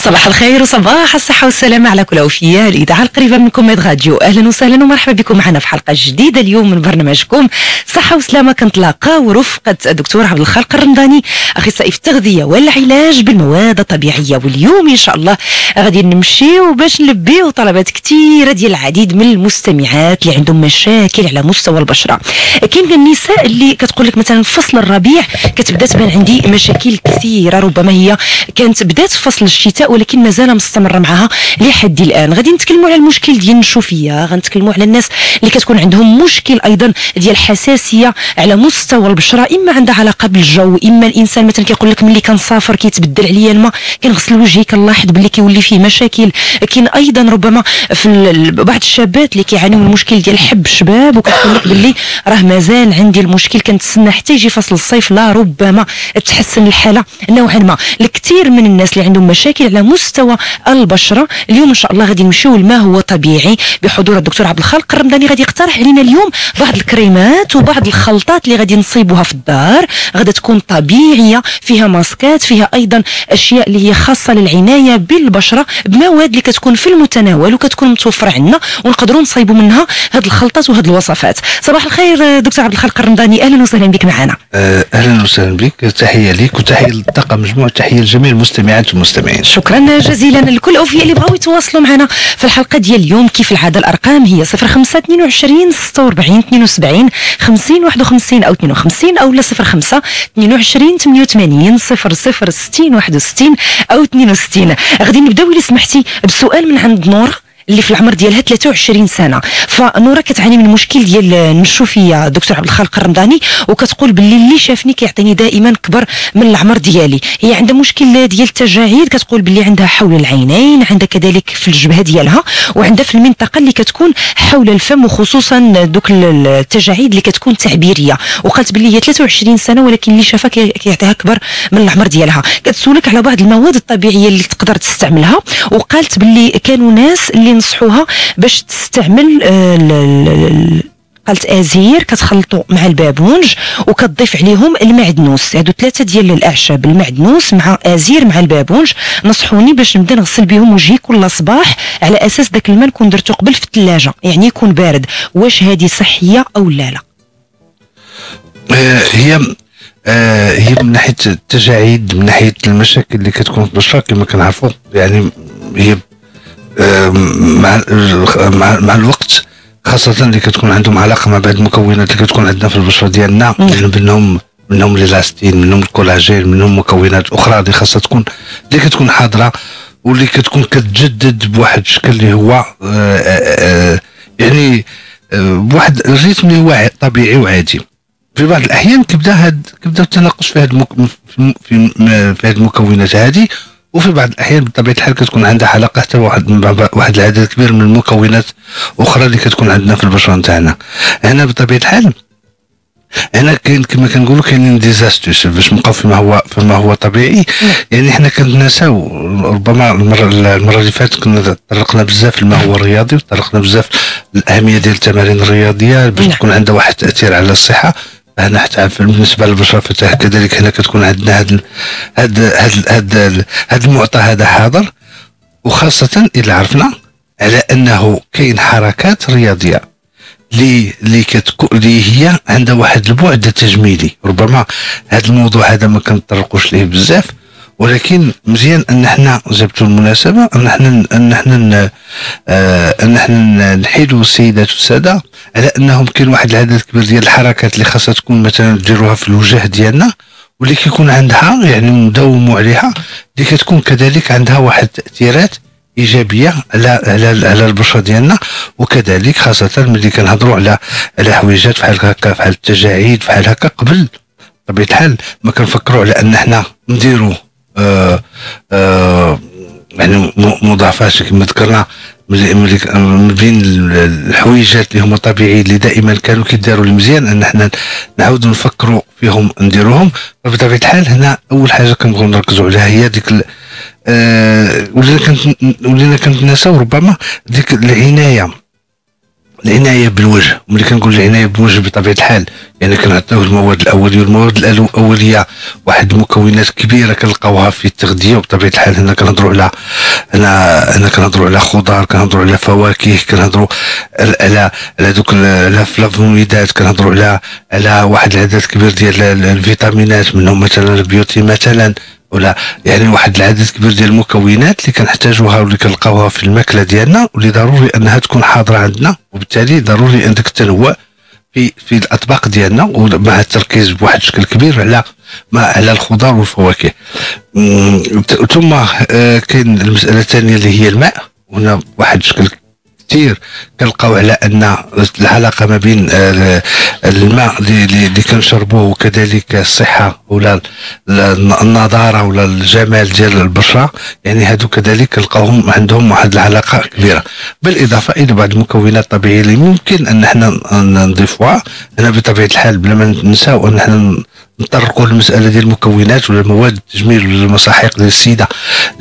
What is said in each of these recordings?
صباح الخير وصباح الصحة والسلامة على كل أوفياء الإذاعة القريبة منكم ميد راديو. أهلا وسهلا ومرحبا بكم معنا في حلقة جديدة اليوم من برنامجكم صحة وسلامة. كنتلاقاو ورفقة الدكتور عبد الخالق الرمضاني أخصائي في التغذية والعلاج بالمواد الطبيعية، واليوم إن شاء الله غادي نمشيو باش نلبيو طلبات كثيرة ديال العديد من المستمعات اللي عندهم مشاكل على مستوى البشرة. كاين النساء اللي كتقول لك مثلا في فصل الربيع كتبدا تبان عندي مشاكل كثيرة، ربما هي كانت بدات في فصل الشتاء ولكن مازال مستمره معها لحد الان. غادي نتكلموا على المشكل ديال النشوفيه، غنتكلموا على الناس اللي كتكون عندهم مشكل ايضا ديال حساسيه على مستوى البشره، اما عندها علاقه بالجو، اما الانسان مثلا كيقول لك ملي كنسافر كيتبدل عليا الماء كنغسل وجهي كنلاحظ باللي كيولي فيه مشاكل. كاين ايضا ربما في بعض الشابات اللي كيعانيوا من المشكل ديال حب الشباب وكتقول لك باللي راه مازال عندي المشكل، كنتسنى حتى يجي فصل الصيف لا ربما تحسن الحاله نوعا ما. الكثير من الناس اللي عندهم مشاكل على مستوى البشره اليوم ان شاء الله غادي نمشيو لما هو طبيعي بحضور الدكتور عبد الخالق الرمضاني. غادي يقترح علينا اليوم بعض الكريمات وبعض الخلطات اللي غادي نصيبوها في الدار، غادا تكون طبيعيه، فيها ماسكات، فيها ايضا اشياء اللي هي خاصه للعنايه بالبشره بمواد اللي كتكون في المتناول وكتكون متوفره عندنا ونقدروا نصايبوا منها هاد الخلطات وهاد الوصفات. صباح الخير دكتور عبد الخالق الرمضاني، اهلا وسهلا بك معنا. اهلا وسهلا بك، تحيه ليك وتحيه للطاقم مجموعه، تحيه لجميع المستمعات والمستمعين. شكرا جزيلا لكل الاوفياء اللي بغاو يتواصلوا معنا في الحلقه ديال اليوم. كيف العاده الارقام هي 05 22 46 72 50 51 او 52 او 05 22 88 00 60 61 او 62. غادي نبداو الا سمحتي بسؤال من عند نورة اللي في العمر ديالها 23 سنه. فنورة كتعاني من مشكل ديال النشوفيه دكتور عبد الخالق الرمضاني، وكتقول باللي اللي شافني كيعطيني دائما كبر من العمر ديالي. هي عندها مشكل ديال التجاعيد، كتقول باللي عندها حول العينين، عندها كذلك في الجبهه ديالها، وعندها في المنطقه اللي كتكون حول الفم، وخصوصا دوك التجاعيد اللي كتكون تعبيريه. وقالت باللي هي 23 سنه ولكن اللي شافها كيعطيها كبر من العمر ديالها. كتسولك على بعض المواد الطبيعيه اللي تقدر تستعملها، وقالت باللي كانوا ناس اللي نصحوها باش تستعمل قالت ازير كتخلطوا مع البابونج وكتضيف عليهم المعدنوس. هادو ثلاثه ديال الاعشاب، المعدنوس مع ازير مع البابونج. نصحوني باش نبدا نغسل بهم وجهي كل صباح على اساس داك الماء نكون درتو قبل في الثلاجه، يعني يكون بارد. واش هذه صحيه او لا؟ هي من ناحيه التجاعيد، من ناحيه المشاكل اللي كتكون في البشره كما كنعرفوا، يعني هي مع الوقت، خاصة اللي كتكون عندهم علاقة مع بعض المكونات اللي كتكون عندنا في البشرة ديالنا، يعني منهم ليلاستين، منهم الكولاجين، منهم مكونات أخرى اللي خاصة تكون اللي كتكون حاضرة واللي كتكون كتجدد بواحد الشكل اللي هو يعني بواحد الريتم اللي هو طبيعي وعادي. في بعض الأحيان كيبدا التناقص في هذه المكونات هذه، وفي بعض الاحيان بطبيعه الحال كتكون عندها علاقه حتى واحد العدد كبير من المكونات اخرى اللي كتكون عندنا في البشره نتاعنا. هنا بطبيعه الحال هنا كاين كما كنقولوا كاينين ديزاستوس باش نبقاو فيما هو طبيعي. يعني حنا كنتناساو ربما المره اللي فاتت كنا طرقنا بزاف لما هو الرياضي، وطرقنا بزاف الاهميه ديال التمارين الرياضيه باش تكون عندها واحد التاثير على الصحه. هنا حتى بالنسبه للبشره فتاه كذلك هنا كتكون عندنا هذا المعطى هذا حاضر، وخاصه اذا عرفنا على انه كاين حركات رياضيه اللي هي عندها واحد البعد التجميلي. ربما هذا الموضوع هذا ما كنطرقوش ليه بزاف، ولكن مزيان ان احنا جبتوا المناسبه ان احنا نحيدوا السيدات والساده على انهم كاين واحد العدد كبير ديال الحركات اللي خاصها تكون مثلا ديروها في الوجه ديالنا، واللي كيكون عندها يعني نداوموا عليها، اللي كتكون كذلك عندها واحد التاثيرات ايجابيه على البشره ديالنا. وكذلك خاصه ملي كنهضروا على حويجات بحال هكا، بحال التجاعيد بحال هكا، قبل بطبيعه الحال ما كنفكروا على ان احنا نديروا يعني مضاعفات كما ذكرنا من بين الحويجات اللي هما طبيعيين اللي دائما كانوا كيداروا المزيان ان احنا نعاودوا نفكروا فيهم نديروهم. فبطبيعه الحال هنا اول حاجه كنبغيو نركزوا عليها هي ديك ولينا كنتناساو ربما ديك العنايه العنايه بالوجه. ملي كنقول العنايه بالوجه بطبيعه الحال يعني كنعطيوه المواد الاوليه، والمواد الاوليه واحد المكونات كبيره كنلقاوها في التغذيه. وبطبيعه الحال هنا كنهضروا على هنا كنهضروا على خضار، كنهضروا على فواكه، كنهضروا على دوك الفلافونيدات، كنهضروا على واحد العدد كبير ديال الفيتامينات، منهم مثلا البيوتين مثلا، ولا يعني واحد العدد كبير ديال المكونات اللي كنحتاجوها واللي كنلقاوها في الماكله ديالنا، واللي ضروري انها تكون حاضره عندنا. وبالتالي ضروري عندك التنوع في الاطباق ديالنا، ومع التركيز بواحد الشكل كبير على الخضار والفواكه. ثم كاين المساله الثانيه اللي هي الماء. هنا واحد الشكل كثير كنلقاو على ان العلاقه ما بين الماء اللي كنشربوه وكذلك الصحه ولا النضاره ولا الجمال ديال البشره، يعني هادو كذلك كنلقاوهم عندهم واحد العلاقه كبيره، بالاضافه الى بعض المكونات الطبيعيه اللي ممكن ان احنا نضيفوها. هنا بطبيعه الحال بلا ما ننساو ان احنا نطرقوا المساله ديال المكونات ولا مواد التجميل ولا المساحيق اللي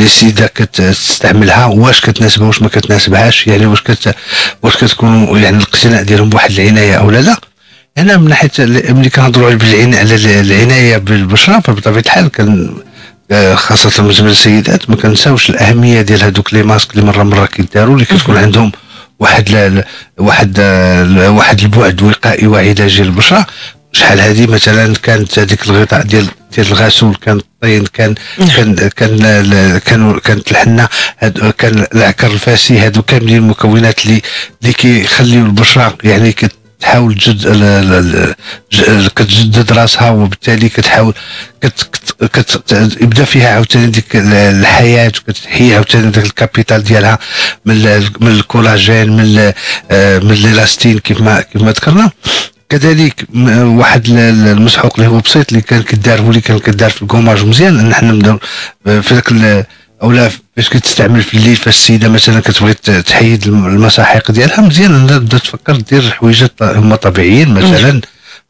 السيده كتستعملها، واش كتناسبها واش ما كتناسبهاش، يعني واش كتكون يعني الاقتناء ديالهم بواحد العنايه او لا. هنا من ناحيه ملي كنهضروا على العنايه بالبشره، فبطبيعه الحال خاصه بالنسبه للسيدات ما كنساوش الاهميه ديال هذوك لي ماسك اللي مره كيداروا، اللي كتكون عندهم واحد البعد وقائي وعلاجي للبشره. شحال هذه مثلا كانت هذيك الغطاء ديال الغسول، كان الطين، كانت الحنه، كان العكر الفاسي، هادو كاملين المكونات اللي كيخليو البشره يعني كتحاول كتجدد راسها، وبالتالي كتحاول يبدا فيها عاوتاني ديك الحياه، وكتحيي عاوتاني داك الكابيتال ديالها من الكولاجين، من الالاستين كيف ما ذكرنا. كذلك واحد المسحوق اللي هو بسيط اللي كان كدار في الكوماج مزيان، ان حنا نبداو في ذاك اولا فاش كتستعمل في الليل، فاش السيده مثلا كتبغي تحيد المساحيق ديالها، مزيان انها تبدا تفكر دير حويجات هما طبيعيين،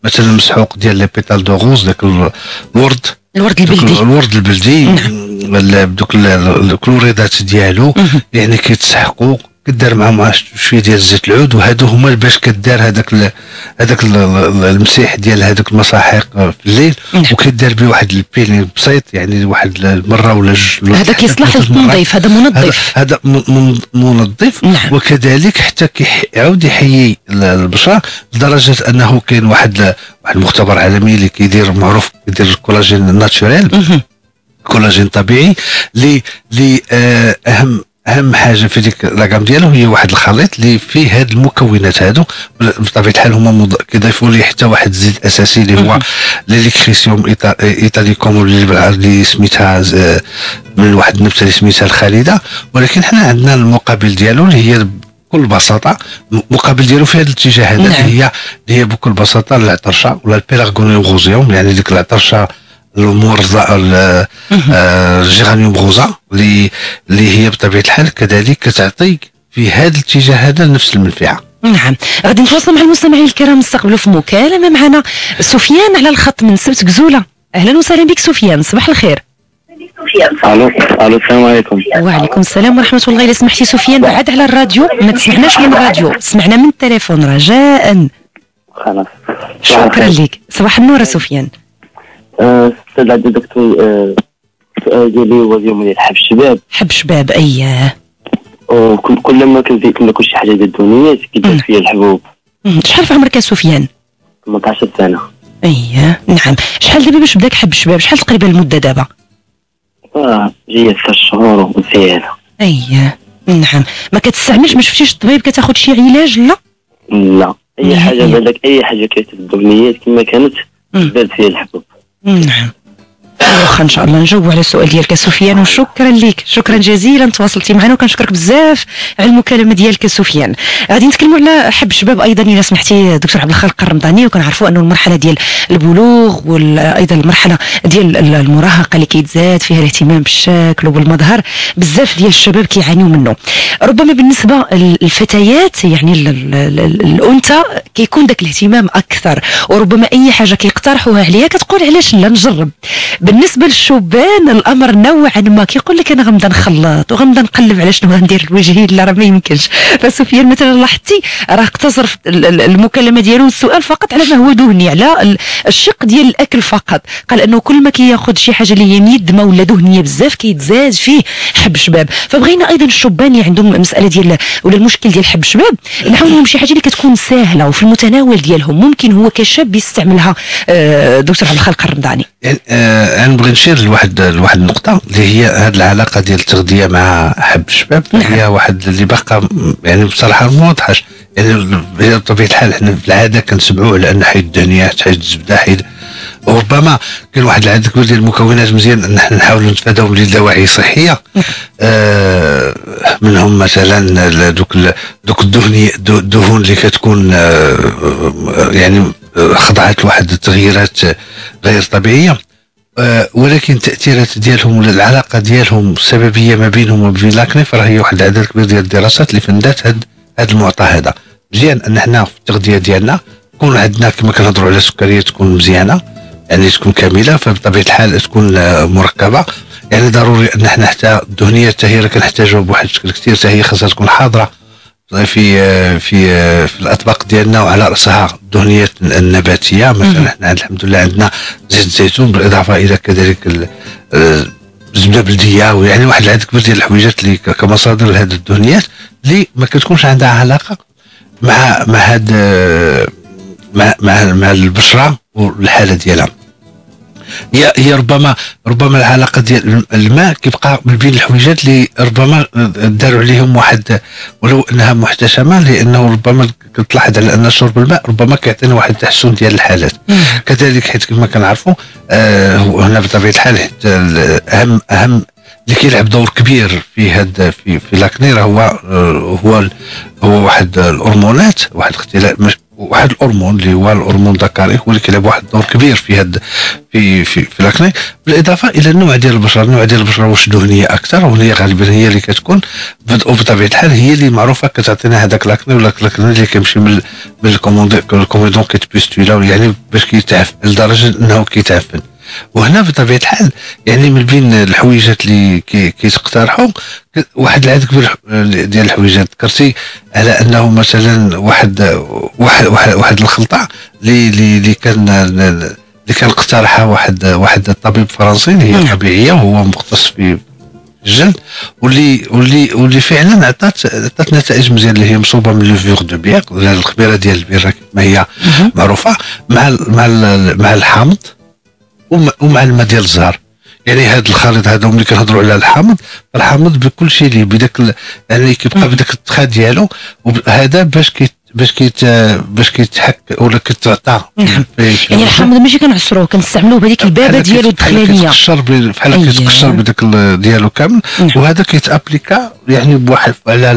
مثلا المسحوق ديال لي بيتال دو غوز، داك الورد البلدي بدوك الكلوريدات ديالو، يعني كيتسحقوا، كدار معهم شويه ديال زيت العود، وهادو هما باش كدار هذاك المسيح ديال هذوك المساحيق في الليل، وكدار به واحد البيلين بسيط، يعني واحد المره ولا جوج. هذا كيصلح للتنظيف، هذا منظف، هذا منظف. نعم. وكذلك حتى كيعاود يحيي البشره، لدرجه انه كاين واحد المختبر عالمي اللي كيدير معروف، كيدير الكولاجين ناتشوريل، كولاجين طبيعي، اللي اهم حاجه في ديك لاكام ديالو هي واحد الخليط اللي فيه هاد المكونات هادو. بطبيعه الحال هما كيضيفوا ليه حتى واحد الزيت اساسي اللي هو ليليكريسيوم ايطاليكوم، اللي سميتها من واحد النبته اللي سميتها الخالده. ولكن حنا عندنا المقابل ديالو اللي هي بكل بساطه، مقابل ديالو في هذا الاتجاه هذا، اللي هي بكل بساطه العطرشه ولا البيلاغونيوم غوزيوم، يعني ديك العطرشه المورزه، الجيرانيوم غوزا، اللي هي بطبيعه الحال كذلك كتعطي في هذا الاتجاه هذا نفس المنفعه. نعم. غادي نتواصلوا مع المستمعين الكرام، نستقبلوا في مكالمه معنا سفيان على الخط من سبت كزوله. اهلا وسهلا بك سفيان، صباح الخير. الو السلام عليكم. وعليكم السلام ورحمه الله. الا سمحتي سفيان بعد على الراديو، ما تسمعناش من الراديو، سمعنا من التليفون رجاء. خلاص شكرا لك. صباح النور سفيان. استاذ عبد الدكتور، السؤال ديالي هو اليوم ديال حب الشباب. اييه. كل ما كناكل شي حاجه ديال الدنيا كيدير فيا الحبوب. شحال في عمرك يا سفيان؟ 18 سنه. اييه نعم. شحال دابا باش بداك حب الشباب؟ شحال تقريبا المده دابا؟ جايه 6 شهور ومزيانه. اييه نعم. ما كتستعملش، ما شفتيش الطبيب كتاخذ شي علاج؟ لا اي حاجه بالك، اي حاجه كتدبنيات كما كانت دارت فيها الحبوب. نعم. واخا ان شاء الله نجاوب على السؤال ديالك سفيان، وشكرا لك، شكرا جزيلا تواصلتي معنا، وكنشكرك بزاف على المكالمه ديالك سفيان. غادي نتكلموا على حب الشباب ايضا الا سمحتي دكتور عبد الخالق الرمضاني، وكنعرفوا انه المرحله ديال البلوغ وايضا المرحله ديال المراهقه اللي كيتزاد فيها الاهتمام بالشكل وبالمظهر، بزاف ديال الشباب كيعانيوا منه. ربما بالنسبه للفتيات يعني الانثى كيكون داك الاهتمام اكثر، وربما اي حاجه كيقترحوها عليها كتقول علاش لا نجرب. بالنسبه للشبان الامر نوعا ما كيقول لك انا غنبدا نخلط وغنبدا نقلب على شنو غندير لوجهي، لا راه ما يمكنش. فسفيان مثلا لاحظتي راه اقتصر المكالمه ديالو السؤال فقط على ما هو دهني، على الشق ديال الاكل فقط. قال انه كل ما كياخذ شي حاجه اللي هي ميدمه ولا دهنيه بزاف كيتزاد فيه حب شباب. فبغينا ايضا الشبان اللي عندهم المساله ديال ولا المشكل ديال حب شباب نحاولهم شي حاجه اللي كتكون سهله وفي المتناول ديالهم، ممكن هو كشاب يستعملها. دكتور عبد الخالق الرمضاني، يعني انا نبغي نشير لواحد النقطه اللي هي هذه العلاقه ديال التغذيه مع حب الشباب. هي واحد اللي باقا يعني بصراحه ما واضحاش. يعني بطبيعه الحال حنا في العاده كنسمعوا على ان حيد الدهنيات، حيد الزبده، حيد، وربما كاين واحد العدد كبير ديال المكونات مزيان ان حنا نحاولوا نتفاداوهم لدواعي صحيه. منهم مثلا دوك الدهون اللي كتكون يعني خضعت لواحد التغييرات غير طبيعيه، ولكن التاثيرات ديالهم ولا العلاقه ديالهم السببيه ما بينهم وبين لاكني فراه هي واحد العدد كبير ديال الدراسات اللي فندات هذا المعطى هذا. مزيان ان حنا في التغذيه ديالنا يكون عندنا كما كنهضروا على السكريه تكون مزيانه، يعني تكون كامله، فبطبيعه الحال تكون مركبه. يعني ضروري ان حنا حتى الدهنيات حتى هي كنحتاجوها بواحد الشكل كثير، حتى هي خاصها تكون حاضره في الاطباق ديالنا، وعلى راسها الدهنيات النباتيه. مثلا حنا الحمد لله عندنا زيت الزيتون بالاضافه الى كذلك الزبده بلديه، ويعني واحد العدد كبير ديال الحويجات اللي كمصادر لهذه الدهنيات اللي ما كتكونش عندها علاقه مع هاد مع البشره والحاله ديالها. هي ربما العلاقه ديال الماء كيبقى من بين الحويجات اللي ربما داروا عليهم واحد، ولو انها محتشمه، لانه ربما كتلاحظ على ان شرب الماء ربما كيعطينا واحد التحسن ديال الحالات. كذلك حيت كما كنعرفوا هنا بطبيعه الحال حتى اهم اللي كيلعب دور كبير في هذا في لاكني هو واحد الهرمونات، واحد اختلاف واحد الهرمون اللي هو الهرمون الذكري، هو اللي كيلعب واحد الدور كبير في هذا في لاكني، بالاضافه الى النوع ديال البشره. واش دهنيه اكثر، وهي غالبا هي اللي كتكون بطبيعه الحال هي اللي معروفه كتعطينا هذاك لاكني، ولا لاكني اللي كيمشي من الكومودون كيتبيستولا، يعني باش كيتعفن لدرجه انه كيتعفن. وهنا بطبيعه الحال يعني من بين الحويجات اللي كيتقترحوا واحد العدد كبير ديال الحويجات. ذكرتي على انه مثلا واحد الخلطه اللي كان اقترحها واحد الطبيب فرنسي اللي هي طبيعيه وهو مختص في الجلد، واللي فعلا عطات نتائج مزيان، اللي هي مصوبه من لوفور دو بيير، الخميره ديال البيره كما هي معروفه، مع الحامض ومع الماء ديال الزهر. يعني هذا الخليط هذا ملي كنهضروا على الحامض بكل شيء اللي بداك يعني كيبقى بداك التخا ديالو، وهذا باش كيتحك ولا كتعطى. يعني الحامض ماشي كنعصروه، كنستعملوه بهذيك البابه ديالو الدخلانيه، بحال كيتقشر بداك ديالو كامل، وهذا كيتابليكا يعني بواحد على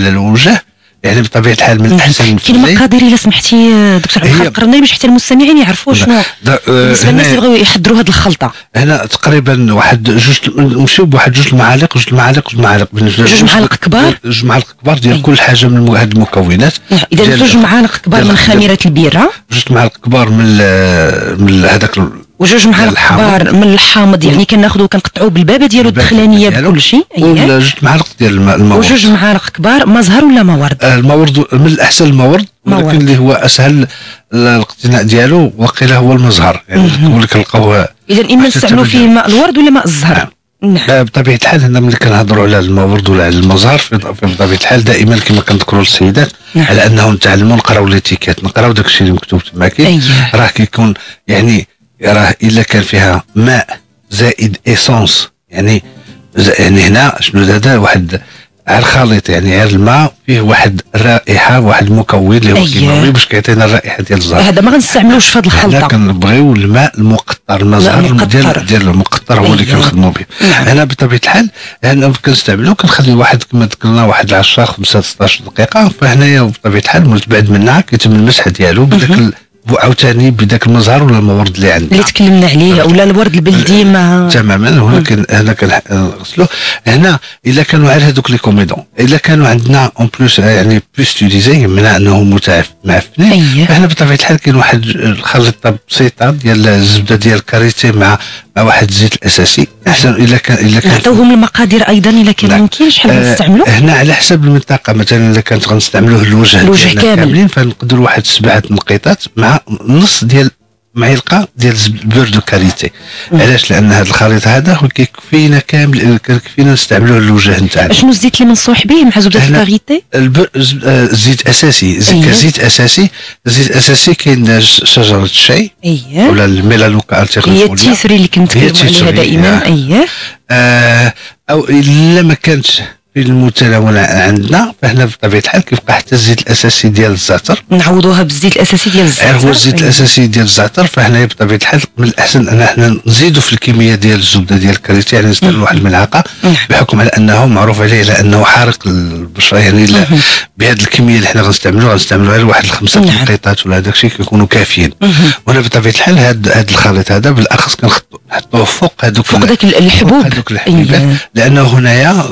الوجه. يعني بطبيعه الحال من احسن كاين مقادير الا سمحتي دكتور عبد الخالق الرمضاني باش حتى المستمعين يعرفوا شنو بالنسبه للناس اللي بغاو يحضروا هذه الخلطه. هنا تقريبا واحد نمشيو بواحد جوج المعالق بالنسبه جوج معالق كبار ديال كل حاجه من هذه المكونات. اذا زوج معالق كبار من خميره البيره، جوج معالق كبار من هذاك، وجوج معالق كبار من الحامض، يعني كناخذوا كنقطعوه بالبابه ديالو الدخلانيه بكل شيء، وجوج معالق ديال المورد، وجوج معالق كبار ما زهر ولا ما ورد. المورد من الاحسن المورد، ولكن اللي هو اسهل الاقتناء ديالو وقيله هو المزهر، يعني هو اللي كنلقاوه. اذا اما نستعملوا فيه ماء الورد ولا ماء الزهر. نعم. بطبيعه الحال هنا ملي كنهضروا على المورد ولا على المزهر، في بطبيعه الحال دائما كما كنذكروا للسيدات على انهم نتعلموا نقراو ليتيكيت، نقراو داك الشيء اللي مكتوب تماكي. راه كيكون يعني راه الا كان فيها ماء زائد ايسونس، يعني هنا شنو هذا واحد على الخليط، يعني على الماء فيه واحد الرائحه، واحد المكون اللي هو كيماوي باش كيعطينا الرائحه ديال الزهر. هذا ما غنستعملوش في هذه الخلطه، كنبغيو الماء المقطر، المزهر ديال المقطر هو اللي كنخدموا به. هنا بطبيعه الحال هنا كنستعملو كنخلي واحد كما ذكرنا واحد 10 15 16 دقيقه. فهنايا بطبيعه الحال بعد منها كيتم المسح ديالو عاوتاني بداك المزهر ولا المورد اللي عندنا اللي تكلمنا عليه ولا الورد البلدي مع تماما. هنا كنغسلوه. هنا الا كانوا على هذوك لي كوميدون، الا كانوا عندنا اون بلوس يعني بيستيليزي يهمنا انهم معفنين، فهنا بطبيعه الحال كاين واحد الخليطه بسيطه ديال الزبده ديال الكاريتي مع واحد الزيت الاساسي. احسن الا كان نعطيوهم المقادير ايضا الا كان ممكن شحال غنستعملوا. هنا على حسب المنطقه، مثلا الا كانت غنستعملوه الوجه كاملين فنقدروا واحد 7 نقيطات مع نص ديال معلقه ديال البور دو كاريتي. علاش؟ لان هذا الخليط هذا هو كيكفينا كامل، كيكفينا نستعملوه للوجه نتاعنا. شنو الزيت اللي منصوح به مع زبده الكاريتي؟ الزيت اساسي، كزيت اساسي. الزيت الاساسي كاين شجره الشاي ولا الميلانوكا هي التيسري اللي كنتكلموا عليها دائما. او الا ما كانتش في المتناول عندنا، فهنا بطبيعه الحال كيبقى حتى الزيت الاساسي ديال الزعتر، نعوضوها بالزيت الاساسي ديال الزعتر. هو الزيت الاساسي ديال الزعتر. فهنا بطبيعه الحال من الاحسن ان احنا نزيدوا في الكميه ديال الزبده ديال الكاريتي، يعني نستعملوا واحد الملعقه، بحكم على انه معروف عليه لانه حارق للبشره. يعني بهذه الكميه اللي حنا غنستعملوها غير واحد 5 نقيطات ولا هذاك الشيء كيكونوا كافيين. وهنا بطبيعه الحال هذا الخليط هذا بالاخص كنحطوه فوق ذاك الحبوب، لانه هنايا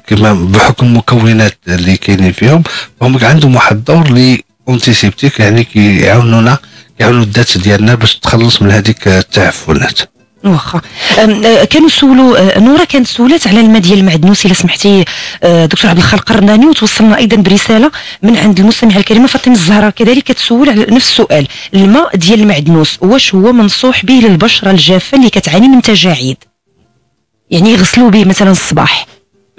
كما بحكم المكونات اللي كاينين فيهم فهم عندهم واحد الدور لي اونتيسيبتيك، يعني كيعاونوا الذات ديالنا باش تخلص من هذيك التعفنات. واخا كانوا سولوا نوره، كانت سولات على الماء ديال المعدنوس الا سمحتي دكتور عبد الخالق الرنداني، وتوصلنا ايضا برساله من عند المستمعه الكريمه فاطمه الزهراء كذلك كتسول على نفس السؤال. الماء ديال المعدنوس واش هو منصوح به للبشره الجافه اللي كتعاني من تجاعيد، يعني يغسلوا به مثلا الصباح؟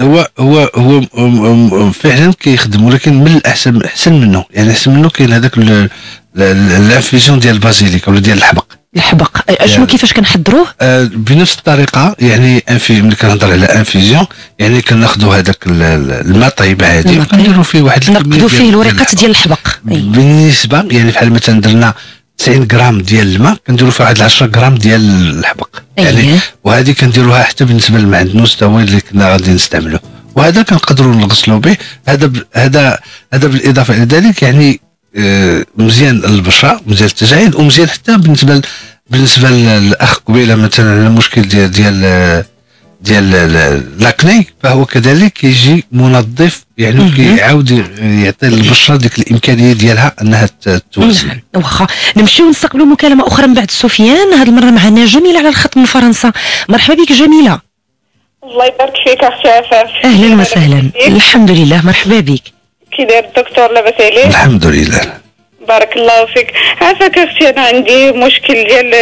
هو فعلا كيخدم، ولكن من الاحسن احسن منه كاين هذاك الانفيزيون ديال البازيليك ولا ديال الحبق. اشنو كيفاش كنحضروه؟ بنفس الطريقه. يعني ملي كنهضر على انفيزيون يعني كناخذوا هذاك الماء طيب عادي كنديروا فيه واحد الكميه، نرقدوا فيه الوريقات ديال الحبق بالنسبه، يعني بحال مثلا درنا 90 غرام ديال الماء كنديروا فيه واحد 10 غرام ديال الحبق. يعني وهذه كنديروها حتى بالنسبه للمعدنوس تا هو اللي كنا غادي نستعملوه، وهذا كنقدروا نغسلوا به. هذا بالاضافه الى ذلك يعني مزيان للبشره، مزيان للتجاعيد، ومزيان حتى بالنسبه للاخ قبيله مثلا على المشكل ديال لاكني، فهو كذلك كيجي منظف، يعني كيعاود يعطي للبشره ديك الامكانيه ديالها انها توزن. واخا نمشيو نستقبلوا مكالمه اخرى من بعد سفيان، هذه المره معنا جميله على الخط من فرنسا. مرحبا بك جميله. الله يبارك فيك اختي عفاف. اهلا وسهلا. الحمد لله، مرحبا بك. كي داير الدكتور؟ لاباس عليك؟ الحمد لله. بارك الله فيك. عافاك اختي، انا عندي مشكل ديال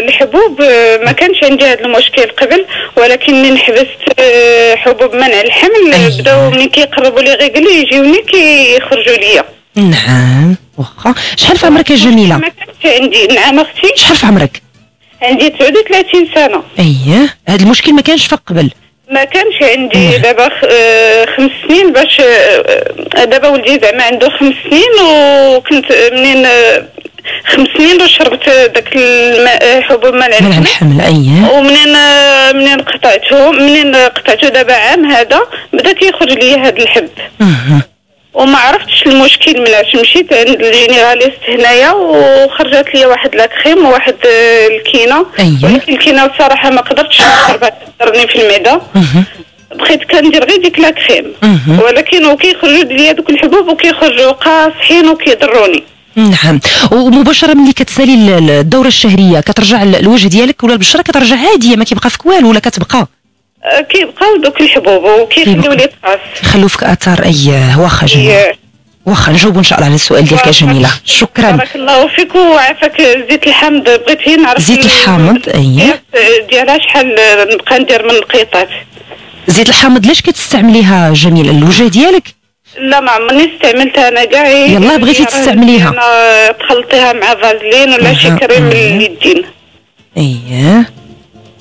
الحبوب، ما كانش عندي هذا المشكل قبل، ولكن من حبست حبوب منع الحمل بداو ملي كيقربوا لي غيقلي يجيوني كيخرجوا ليا. نعم واخا. شحال في عمرك يا جميله؟ ما كانش عندي. نعم اختي. شحال في عمرك؟ عندي 39 سنه. هذا المشكل ما كانش فيك قبل؟ ما كانش عندي. دابا 5 سنين باش دابا ولدي زعما عنده 5 سنين، وكنت منين 5 سنين وشربت داك الماء حبوب منع الحمل. ومنين قطعته دابا عام هذا بدا كيخرج لي هذا الحب. وما عرفتش المشكل مناش. مشيت عند الجينيراليست هنايا وخرجت لي واحد لاكريم وواحد الكينه. ولكن الكينه بصراحه ما قدرتش نشربها، تضرني في المعده. بقيت كندير غير ديك لاكريم، ولكن وكيخرجوا لي دوك الحبوب وكيخرجوا قاصحين وكيضروني. نعم. ومباشره ملي كتسالي الدوره الشهريه كترجع الوجه ديالك ولا البشره كترجع عاديه، ما كيبقى فيك والو ولا كتبقى؟ كيبقاو دوك الحبوب وكيخليو لي طاس، يخلوا فيك اثار. واخا جميله. واخا نجاوبوا ان شاء الله على السؤال ديالك يا جميله. شكرا. بارك الله فيك. وعافاك زيت الحامض بغيت نعرف زيت الحامض ديالها شحال نبقى ندير من القيطات؟ زيت الحامض علاش كتستعمليها جميله؟ الوجه ديالك؟ لا ما عمرني استعملتها انا كاع. يلاه بغيتي تستعمليها تخلطيها مع فازلين ولا شي كريم لليدين.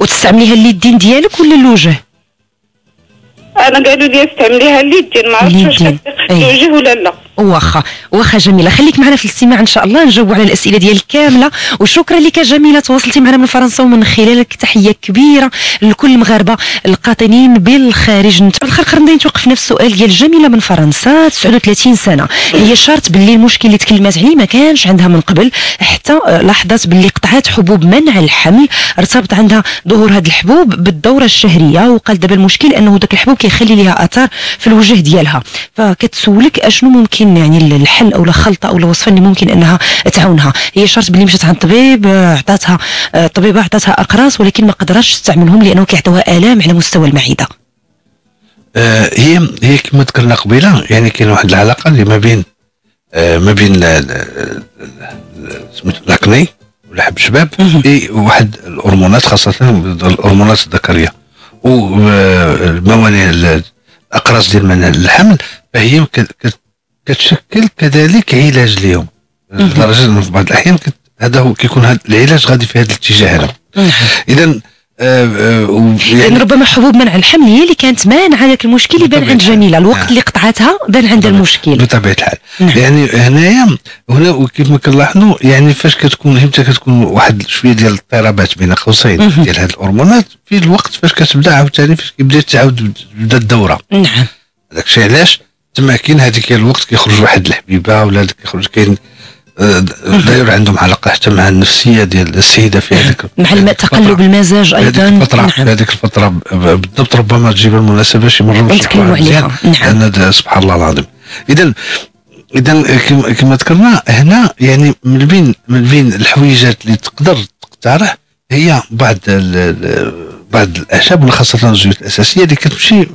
وتستعمليها اليدين ديالك ولا الوجه؟ انا قالوا لي استعمليها اليدين، ما عرفتش واش كتدخل الوجه ولا لا. واخا واخا جميله، خليك معنا في الاستماع ان شاء الله، نجاوب على الاسئله ديالك كامله. وشكرا لك جميله، تواصلتي معنا من فرنسا، ومن خلالك تحيه كبيره لكل المغاربه القاطنين بالخارج. الخلق رمضان توقف نفس السؤال ديال جميله من فرنسا، 39 سنه، هي شارت باللي المشكل اللي تكلمات عليه ما كانش عندها من قبل، حتى لاحظت باللي قطعات حبوب منع الحمل ارتبط عندها ظهور هذه الحبوب بالدوره الشهريه، وقال دابا المشكل انه ذاك الحبوب كيخلي ليها اثار في الوجه ديالها. فكتسولك اشنو ممكن يعني الحل او خلطه او وصفه اللي ممكن انها تعاونها. هي شارت باللي مشات عند الطبيب، عطاتها الطبيبه عطاتها اقراص، ولكن ما قدرتش تستعملهم لانه كيعطيوها الام على مستوى المعده. هي كما ذكرنا قبيله، يعني كاين واحد العلاقه اللي ما بين لاكني ولا حب الشباب واحد الهرمونات، خاصه الهرمونات الذكريه والموانع الاقراص ديال منع الحمل، فهي كتشكل كذلك علاج لهم، لدرجه انه في بعض الاحيان هذا هو كيكون هذا العلاج غادي في هذا الاتجاه هذا. اذا يعني ربما حبوب منع الحمل هي اللي كانت مانعه ذاك المشكل اللي بان عند جميله، الوقت اللي قطعتها بان عندها المشكل بطبيعه الحال. يعني هنا وكيف ما كنلاحظوا، يعني فاش كتكون واحد شويه ديال الاضطرابات بين قوسين ديال هذه الهرمونات في الوقت فاش كتبدا عاوتاني، فاش كيبدا تعاود تبدا الدوره. نعم، داك الشيء علاش تما كاين هذيك الوقت كيخرج واحد الحبيبه ولا كيخرج كاين داير عندهم علاقه حتى مع النفسيه ديال السيده في هذيك مع تقلب المزاج ايضا. في هذيك الفتره بالضبط ربما تجيب المناسبه شي مره نتكلموا عليها. نعم، سبحان الله العظيم. اذا كما ذكرنا هنا، يعني من بين الحويجات اللي تقدر تقترح هي بعض الاعشاب، وخاصه الزيوت الاساسيه اللي كتمشي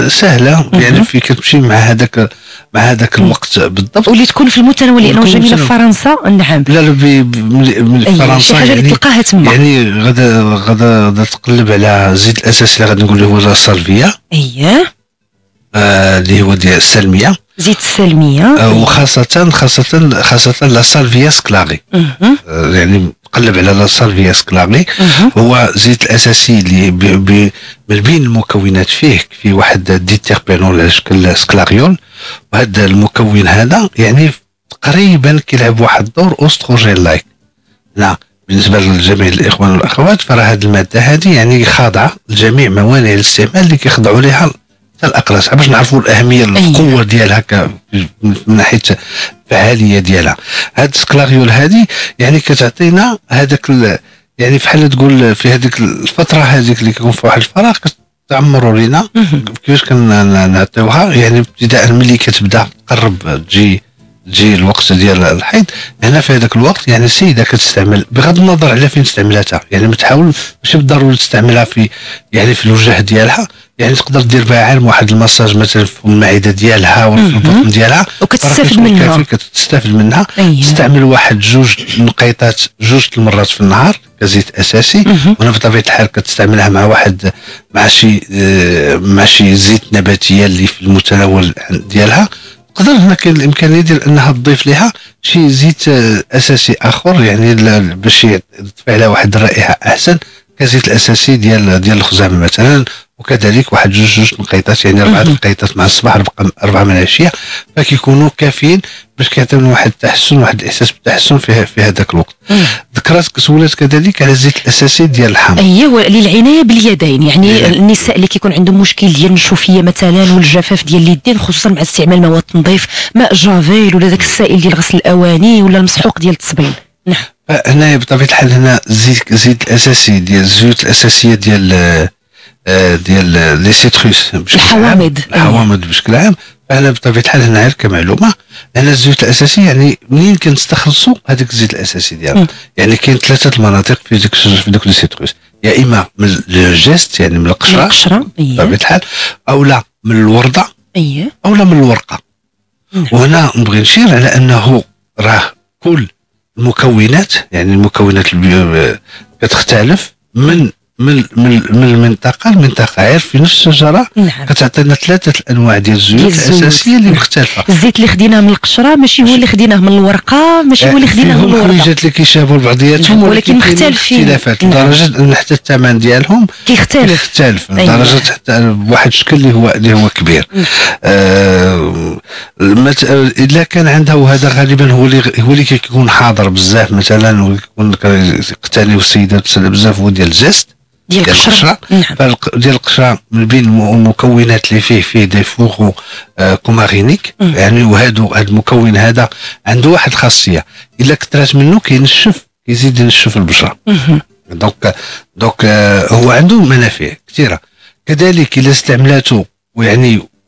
سهله، يعني كتمشي مع هذاك الوقت بالضبط، واللي تكون في المتناول، لانه جميله في فرنسا. نعم، لا من فرنسا شي حاجه اللي تلقاها تما. يعني غدا تقلب على الزيت الاساسي اللي غادي نقول له هو السالفيه. اللي هو ديال السلميه، زيت السلميه، وخاصه لا سالفيا سكلاغي. يعني قلب على لا سالفيا سكلاغي، هو زيت الاساسي اللي من بين المكونات فيه واحد ديتيربينول على شكل سكلاغيول، وهذا المكون هذا يعني تقريبا كيلعب واحد الدور اوستروجين لايك. نعم، بالنسبه لجميع الاخوان والاخوات فراه هذه الماده هذه يعني خاضعه لجميع موانع الاستعمال اللي كيخضعوا لها الاقراص، باش نعرفوا الاهميه القوه ديالها من ناحيه الفعاليه ديالها. هاد السكلاغيول هذه يعني كتعطينا هذاك، يعني بحال تقول في هذيك الفتره هذيك اللي كيكون في واحد الفراغ كتعمروا لينا كيفاش كنعطيوها. يعني ابتداء ملي كتبدا تقرب تجي الوقت ديال الحيض، هنا في هذاك الوقت يعني السيده كتستعمل بغض النظر على فين استعملتها، يعني ما تحاول ماشي بالضروري تستعملها في الوجه ديالها، يعني تقدر دير بها عالم واحد المساج مثلا في المعده ديالها ولا في البطن ديالها، وكتستافد منها. كتستافد منها. تستعمل واحد جوج نقيطات جوج المرات في النهار كزيت اساسي، وانا بطبيعه الحال كتستعملها مع شي زيت نباتيه اللي في المتناول ديالها. تقدر هنا كاين الامكانيه ديال انها تضيف لها شي زيت اساسي اخر، يعني باش يضفي عليها واحد الرائحه احسن، كزيت الاساسي ديال الخزامه مثلا، وكذلك واحد جوج نقيطات، يعني 4 نقيطات مع الصباح 4 من العشيه، فكيكونوا كافيين باش كيعطيونا واحد التحسن، واحد الاحساس بالتحسن في هذاك الوقت. ذكرت سولات كذلك على الزيت الاساسي ديال الحامض، للعنايه باليدين، يعني النساء اللي كيكون عندهم مشكل ديال النشوفيه مثلا والجفاف ديال اليدين، خصوصا مع استعمال مواد التنظيف، ماء جافيل ولا ذاك السائل ديال غسل الاواني ولا المسحوق ديال التصبين. نعم، هنا بطبيعه الحال هنا الزيت الاساسي ديال الزيوت الاساسيه ديال لي سيتروس، الحوامض بشكل عام. انا بطبيعه الحال هنا غير كمعلومه، هنا الزيوت الاساسي يعني منين كنستخلصوا هذاك الزيت الاساسي ديالها، يعني كاين 3 المناطق في ديك الشجر في دوك لي سيتروس، يا اما من الجست يعني من القشره بطبيعه الحال، او لا من الورده، او لا من الورقه. وهنا نبغي نشير على انه راه كل المكونات، يعني المكونات كتختلف من من المنطقه لمنطقه، عارف في نفس الشجره. نعم. كتعطينا 3 الانواع ديال الزيوت الاساسيه اللي مختلفه. الزيت اللي خديناه من القشره ماشي هو اللي خديناه من الورقه، ماشي هو اللي خديناه من الورقه. فيهم اللي كيشابهوا لبعضياتهم، ولكن مختلفين اختلافات لدرجه ان حتى الثمن ديالهم كيختلف لدرجه حتى بواحد الشكل اللي هو كبير. الا كان عنده، وهذا غالبا هو اللي كيكون حاضر بزاف، مثلا ويكون كيقتنيو السيدات بزاف، هو ديال الجست ديال القشره. نعم. ديال القشره من بين المكونات اللي فيه دي فوغو كومارينيك، يعني وهذا المكون هذا عنده واحد الخاصيه، الا كثرت منه كينشف، كيزيد ينشف البشره. دونك هو عنده منافع كثيره. كذلك الا استعملاته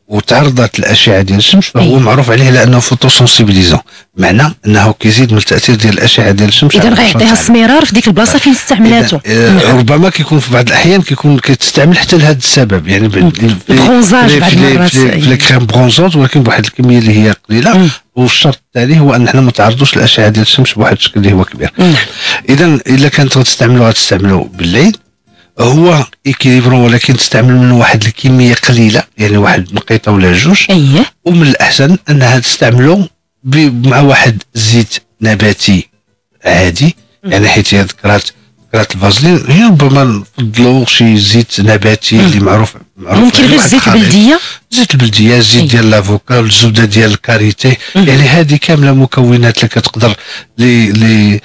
وتعرضت الاشعه ديال الشمس، فهو معروف عليه لانه فوتوسنسيبيليزون، معنى انه كيزيد من التاثير ديال الاشعه ديال الشمس. اذا غيعطيها السمرار في ديك البلاصه فين استعملاته. ربما كيكون في بعض الاحيان كتستعمل حتى لهذا السبب، يعني برونزاج بعض المرات في الكريم برونزونت، ولكن بواحد الكميه اللي هي قليله. والشرط الثاني هو ان حنا ما نتعرضوش للاشعه ديال الشمس بواحد الشكل اللي هو كبير. اذا الا كانت غتستعملوا بالليل، هو ايكيليبرون، ولكن تستعمل منه واحد الكميه قليله، يعني واحد نقيطه ولا جوج. ومن الاحسن انها تستعملوا مع واحد زيت نباتي عادي، يعني حيت هي ذكرات الفازلين، هي ربما نفضلوا شي زيت نباتي اللي معروف ممكن غير زيت البلديه، الزيت ديال لافوكا، الزبده ديال الكاريتي. يعني هذه كامله مكونات اللي كتقدر اللي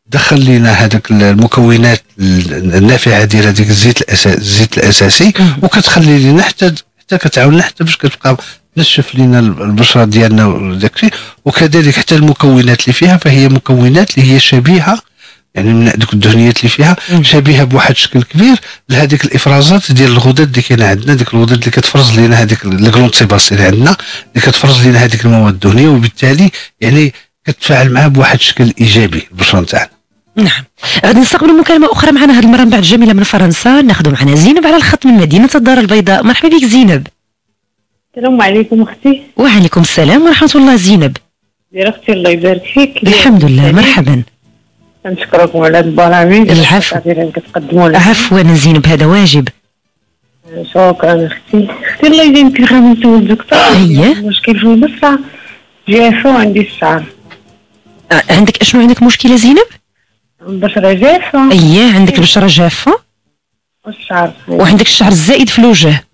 دخل لنا هذاك المكونات النافعه ديال هذيك الزيت الاساسي، وكتخلي لنا حتى كتعاوننا حتى باش كتبقى تنشف لنا البشره ديالنا وداك الشيء. وكذلك حتى المكونات اللي فيها، فهي مكونات اللي هي شبيهه، يعني من هذوك الدهنيات اللي فيها شبيهه بواحد الشكل كبير لهذيك الافرازات ديال الغدد اللي كاينه عندنا، ديك الغدد اللي كتفرز لنا هذيك الغلوند سيباسي اللي عندنا، اللي كتفرز لنا هذيك المواد الدهنيه، وبالتالي يعني كتفاعل معها بواحد الشكل ايجابي البشره نتاعنا. نعم. غادي نستقبلوا مكالمه اخرى معنا هذه المره من بعد جميله من فرنسا. ناخذ معنا زينب على الخط من مدينه الدار البيضاء. مرحبا بك زينب. السلام عليكم اختي. وعليكم السلام ورحمه الله. زينب دير اختي الله يبارك فيك. الحمد لله. مرحبا. كنشكركم على هذا البرامج. العفو. اللي كتقدموا لنا. عفوا زينب، هذا واجب. شكرا اختي. الله يديمك غادي نسول الدكتور. المشكل في البصره جافه وعندي الشعر. عندك اشنو؟ عندك مشكله زينب؟ البشره جافه. عندك البشره جافه والشعر. وعندك الشعر الزائد في الوجه.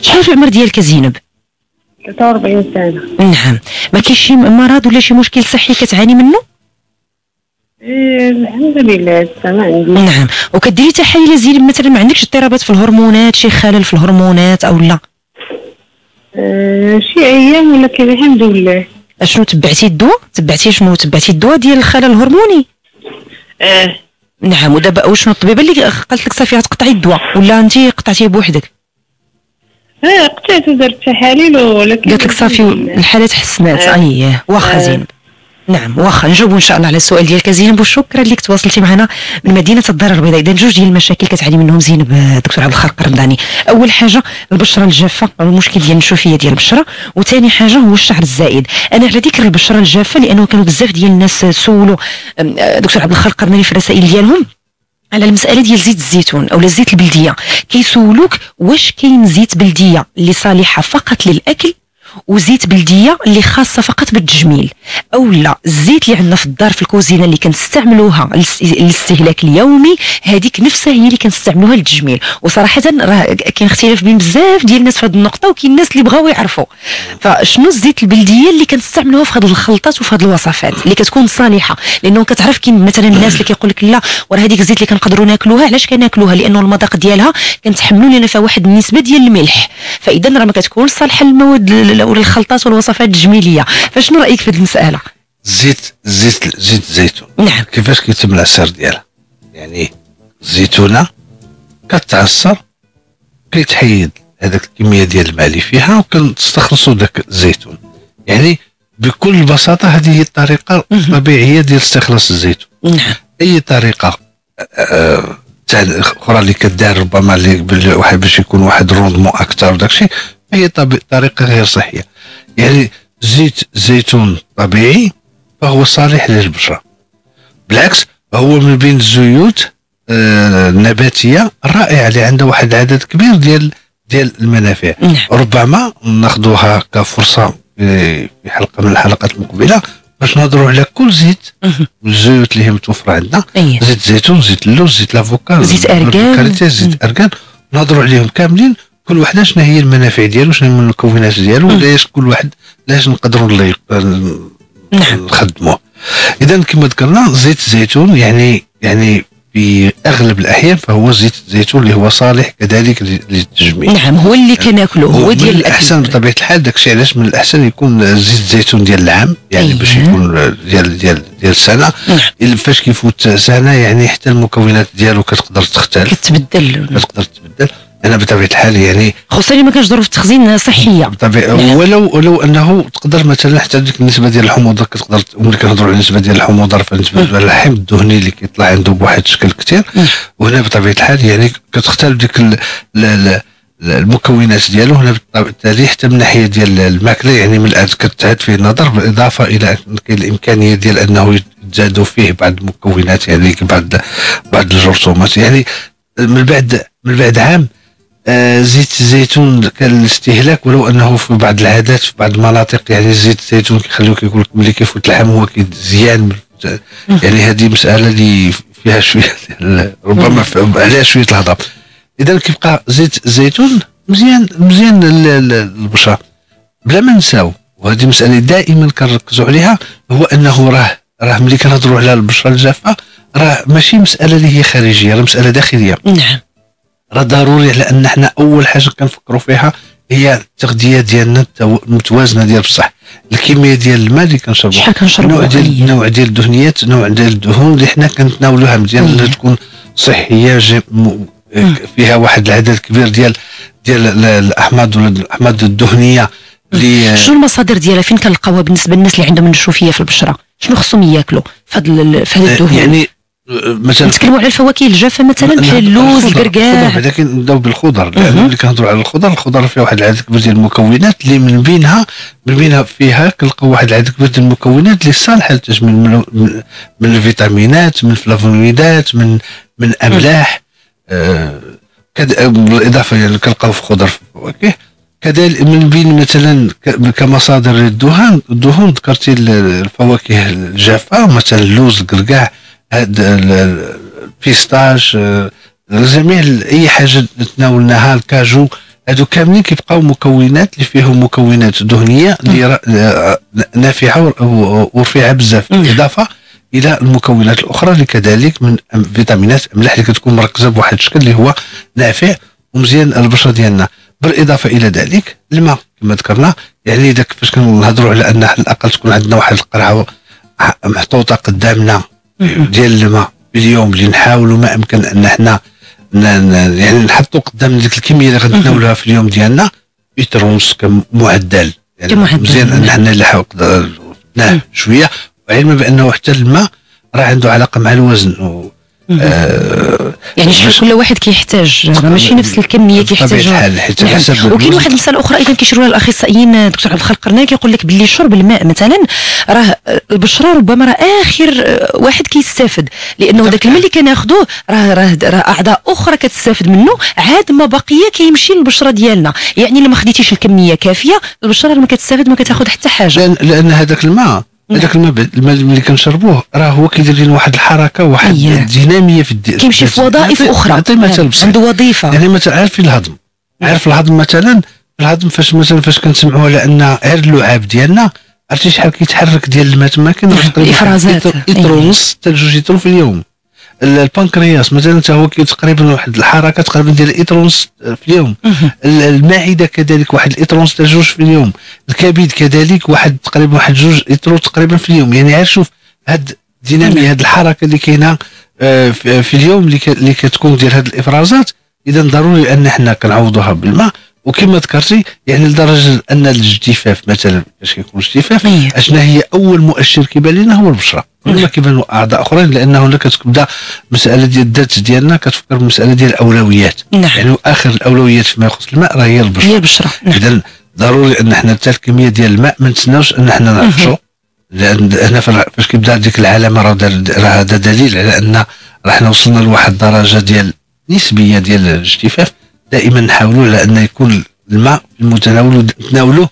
شحال في العمر ديالك زينب؟ 43 سنه. نعم. ما كاينش شي مرض ولا شي مشكل صحي كتعاني منه؟ الحمد لله ما عندي. نعم. وكديري تحاليل زينب مثلا؟ ما عندكش اضطرابات في الهرمونات، شي خلل في الهرمونات او لا؟ شي ايام، ولكن الحمد لله. اشنو تبعتي الدواء؟ تبعتي الدواء ديال الخلل الهرموني؟ نعم. ودابا وشنو الطبيبه اللي قالت لك صافي غتقطعي الدواء، ولا انت قطعتيه بوحدك؟ قطعت ودرت تحاليل، ولكن قالت لك صافي الحاله تحسنات. واخا زينب. نعم واخا نجاوبوا ان شاء الله على السؤال ديالك زينب، وشكرا لك تواصلتي معنا من مدينه الدار البيضاء. اذا جوج ديال المشاكل كتعاني منهم زينب دكتور عبد الخالق الرمضاني. اول حاجه البشره الجافه، المشكل ديال النشوفيه ديال البشره، وثاني حاجه هو الشعر الزائد. انا على ذكر البشره الجافه لانه كانوا بزاف ديال الناس سولوا دكتور عبد الخالق الرمضاني في الرسائل ديالهم على المساله ديال زيت الزيتون او الزيت البلديه. كيسولوك واش كاين زيت بلديه اللي صالحه فقط للاكل، وزيت بلديه اللي خاصه فقط بالتجميل، او لا الزيت اللي عندنا في الدار في الكوزينه اللي كنستعملوها للاستهلاك اليومي هذيك نفسها هي اللي كنستعملوها للتجميل. وصراحه راه كاين اختلاف بين بزاف ديال الناس في هذه النقطه، وكاين الناس اللي بغاو يعرفوا فشنو الزيت البلديه اللي كنستعملوها في هذه الخلطات وفي هذه الوصفات اللي كتكون صالحه. لانه كتعرف كاين مثلا الناس اللي كيقول لك لا وراه هذيك الزيت اللي كنقدروا ناكلوها. علاش كناكلوها؟ لانه المذاق ديالها كنتحملوا لنا فيها واحد النسبه ديال الملح، فاذا راه ما كتكونش صالحه للمواد ولا الخلطات والوصفات التجميليه. فشنو رايك في هذه المساله؟ زيت الزيتون. نعم. كيفاش كيتم العصير ديالها؟ يعني الزيتونه كتعصر، كيتحيد هذاك الكميه ديال الماء اللي فيها، وكنستخلصوا داك الزيتون. يعني بكل بساطه هذه هي الطريقه الطبيعيه ديال استخلاص الزيتون. نعم. اي طريقه اخرى اللي كدار ربما اللي واحد باش يكون واحد روندمون اكثر وداك الشيء، هي طريقه غير صحيه. يعني زيت زيتون طبيعي فهو صالح للبشره، بالعكس هو من بين الزيوت النباتيه الرائعه اللي عندها واحد العدد كبير ديال المنافع. ربما ناخذوها كفرصه في حلقه من الحلقات المقبله باش نهضروا على كل زيت والزيوت اللي هي متوفره عندنا. زيت الزيتون، زيت اللوز، زيت لافوكا، زيت ارغان، زيت ارغان، نهضروا عليهم كاملين كل وحده شنو هي المنافع ديالو، شنو هي المكونات ديالو، وعلاش كل واحد علاش نقدروا نخدموه. اذا كما ذكرنا زيت الزيتون يعني في اغلب الاحيان فهو زيت الزيتون اللي هو صالح كذلك للتجميل. نعم، هو اللي كناكلو، هو ديال الاحسن بطبيعه الحال. داكشي علاش من الاحسن يكون زيت الزيتون ديال العام، يعني باش يكون ديال السنه. فاش كيفوت سنه يعني حتى المكونات ديالو كتقدر تختلف، كتقدر تبدل. انا بطبيعه الحال يعني خصوصا اللي ما كانش ظروف التخزين صحيه ولو انه تقدر مثلا حتى ديك النسبه ديال الحموضه كتقدر، ملي كنهضروا على النسبه ديال الحموضه فالنسبه ديال الحمض الدهني اللي كيطلع عنده بواحد الشكل كثير. وهنا بطبيعه الحال يعني كتختلف ديك المكونات ديالو. هنا بالتالي حتى من ناحيه ديال الماكله يعني من الآن كتعاد فيه النظر، بالاضافه الى ان كاين الامكانيه ديال انه يتزادوا فيه بعض المكونات، يعني بعض الجرثومات. يعني من بعد عام زيت الزيتون كان الاستهلاك، ولو انه في بعض العادات في بعض المناطق يعني زيت الزيتون كيخليوك يقول لك ملي كيفوت العام هو كيزيان. يعني هذه مساله اللي فيها شويه ربما عليها شويه الهضم. اذا كيبقى زيت الزيتون مزيان للبشره. بلا ما نساو، وهذه مساله دائما كنركزوا عليها، هو انه راه ملي كنهضروا على البشره الجافه راه ماشي مساله اللي هي خارجيه، راه مساله داخليه. نعم، راه ضروري على ان احنا اول حاجه كنفكروا فيها هي التغذيه ديالنا المتوازنه ديال بصح. الكميه ديال الماء اللي كنشربوا، شحال كنشربوا، نوع ديال الدهنيات، نوع ديال الدهون اللي حنا كنتناولوها مزيان، تكون صحيه فيها واحد العدد كبير ديال الاحماض الدهنيه. شنو المصادر ديالها؟ فين كنلقاوها بالنسبه للناس اللي عندهم النشوفيه في البشره؟ شنو خصهم ياكلوا في هذا الدهون؟ يعني مثلا نتكلموا على الفواكه الجافه مثلا بحال اللوز، الكركاع. لكن نبداو بالخضر، لان ملي كنهضروا على الخضر فيها واحد العدد كبير ديال المكونات اللي من بينها فيها كنلقاو واحد العدد كبير ديال المكونات اللي صالحه للتجميل، من الفيتامينات، من الفلافونيدات، من املاح. بالاضافه يعني كنلقاو في خضر في الفواكه كذلك. من بين مثلا كمصادر الدهون ذكرتي الفواكه الجافه، مثلا اللوز، الكركاع، هاد البيستاش، جميع اي حاجه تناولناها، الكاجو، هادو كاملين كيبقاو مكونات اللي فيهم مكونات دهنيه اللي نافعه ورفيعه بزاف، بالاضافه الى المكونات الاخرى اللي كذلك من فيتامينات، املاح اللي كتكون مركزه بواحد الشكل اللي هو نافع ومزيان للبشره ديالنا. بالاضافه الى ذلك الماء كما ذكرنا، يعني داك فاش كنهضروا على ان على الاقل تكون عندنا واحد القرعه محطوطه قدامنا ديال الماء باليوم، اللي نحاولوا ما امكن ان احنا يعني نحطوا قدام ديك الكميه اللي غنتناولوها في اليوم ديالنا بيترونس كمعدل، يعني مزيان ان احنا نحاول شويه، علما بانه حتى الماء راه عنده علاقه مع الوزن. يعني شحال كل واحد كيحتاج، ماشي نفس الكميه كيحتاجها. نعم. وكاين واحد المساله اخرى ايضا كيشيروها الاخصائيين، دكتور عبد الخالق قرناوي كيقول لك باللي شرب الماء مثلا راه البشره ربما راه اخر واحد كيستافد، لانه ذاك الماء اللي كناخذوه راه اعضاء اخرى كتستافد منه، عاد ما بقيه كيمشي للبشره ديالنا. يعني الا ما خديتيش الكميه كافيه البشره ما كتستافد، ما كتاخذ حتى حاجه، لان هذاك الماء اللي كنشربوه راه هو كيدير لنا واحد الحركه، واحد الديناميه في كيمشي في وظائف اخرى، عنده وظيفه. يعني مثلا عارف الهضم، مثلا الهضم فاش كنسمعوا على ان غير اللعاب ديالنا عرفتي شحال كيتحرك ديال الماء تما، كاين الافرازات لتر ونص حتى 2 لتر في اليوم. البنكرياس مثلا حتى هو تقريبا واحد الحركه تقريبا ديال لتر ونص في اليوم. المعده كذلك واحد لتر ونص حتى 2 في اليوم. الكبد كذلك تقريبا 2 لتر تقريبا في اليوم. يعني عاد شوف هاد الديناميه، هاد الحركه اللي كاينه في اليوم اللي كتكون ديال هاد الافرازات. اذا ضروري ان حنا كنعوضوها بالماء، وكما ذكرتي يعني لدرجه ان الاجتفاف مثلا فاش كيكون اجتفاف اشنا هي اول مؤشر كيبان لنا هو البشره، كما كيبانوا اعضاء اخرين، لانه هنا كتبدا مساله ديال الذات ديالنا كتفكر بمساله ديال الاولويات. يعني اخر الاولويات فيما يخص الماء راه هي البشره. البشره. اذا ضروري ان حنا حتى الكميه ديال الماء ما نتسناوش ان حنا نعطشوا، لان هنا فاش كيبدا ديك العلامه راه هذا دليل على ان راح وصلنا لواحد الدرجه ديال نسبيه ديال الاجتفاف. دائما نحاولوا على ان يكون الماء في المتناول ونتناولوه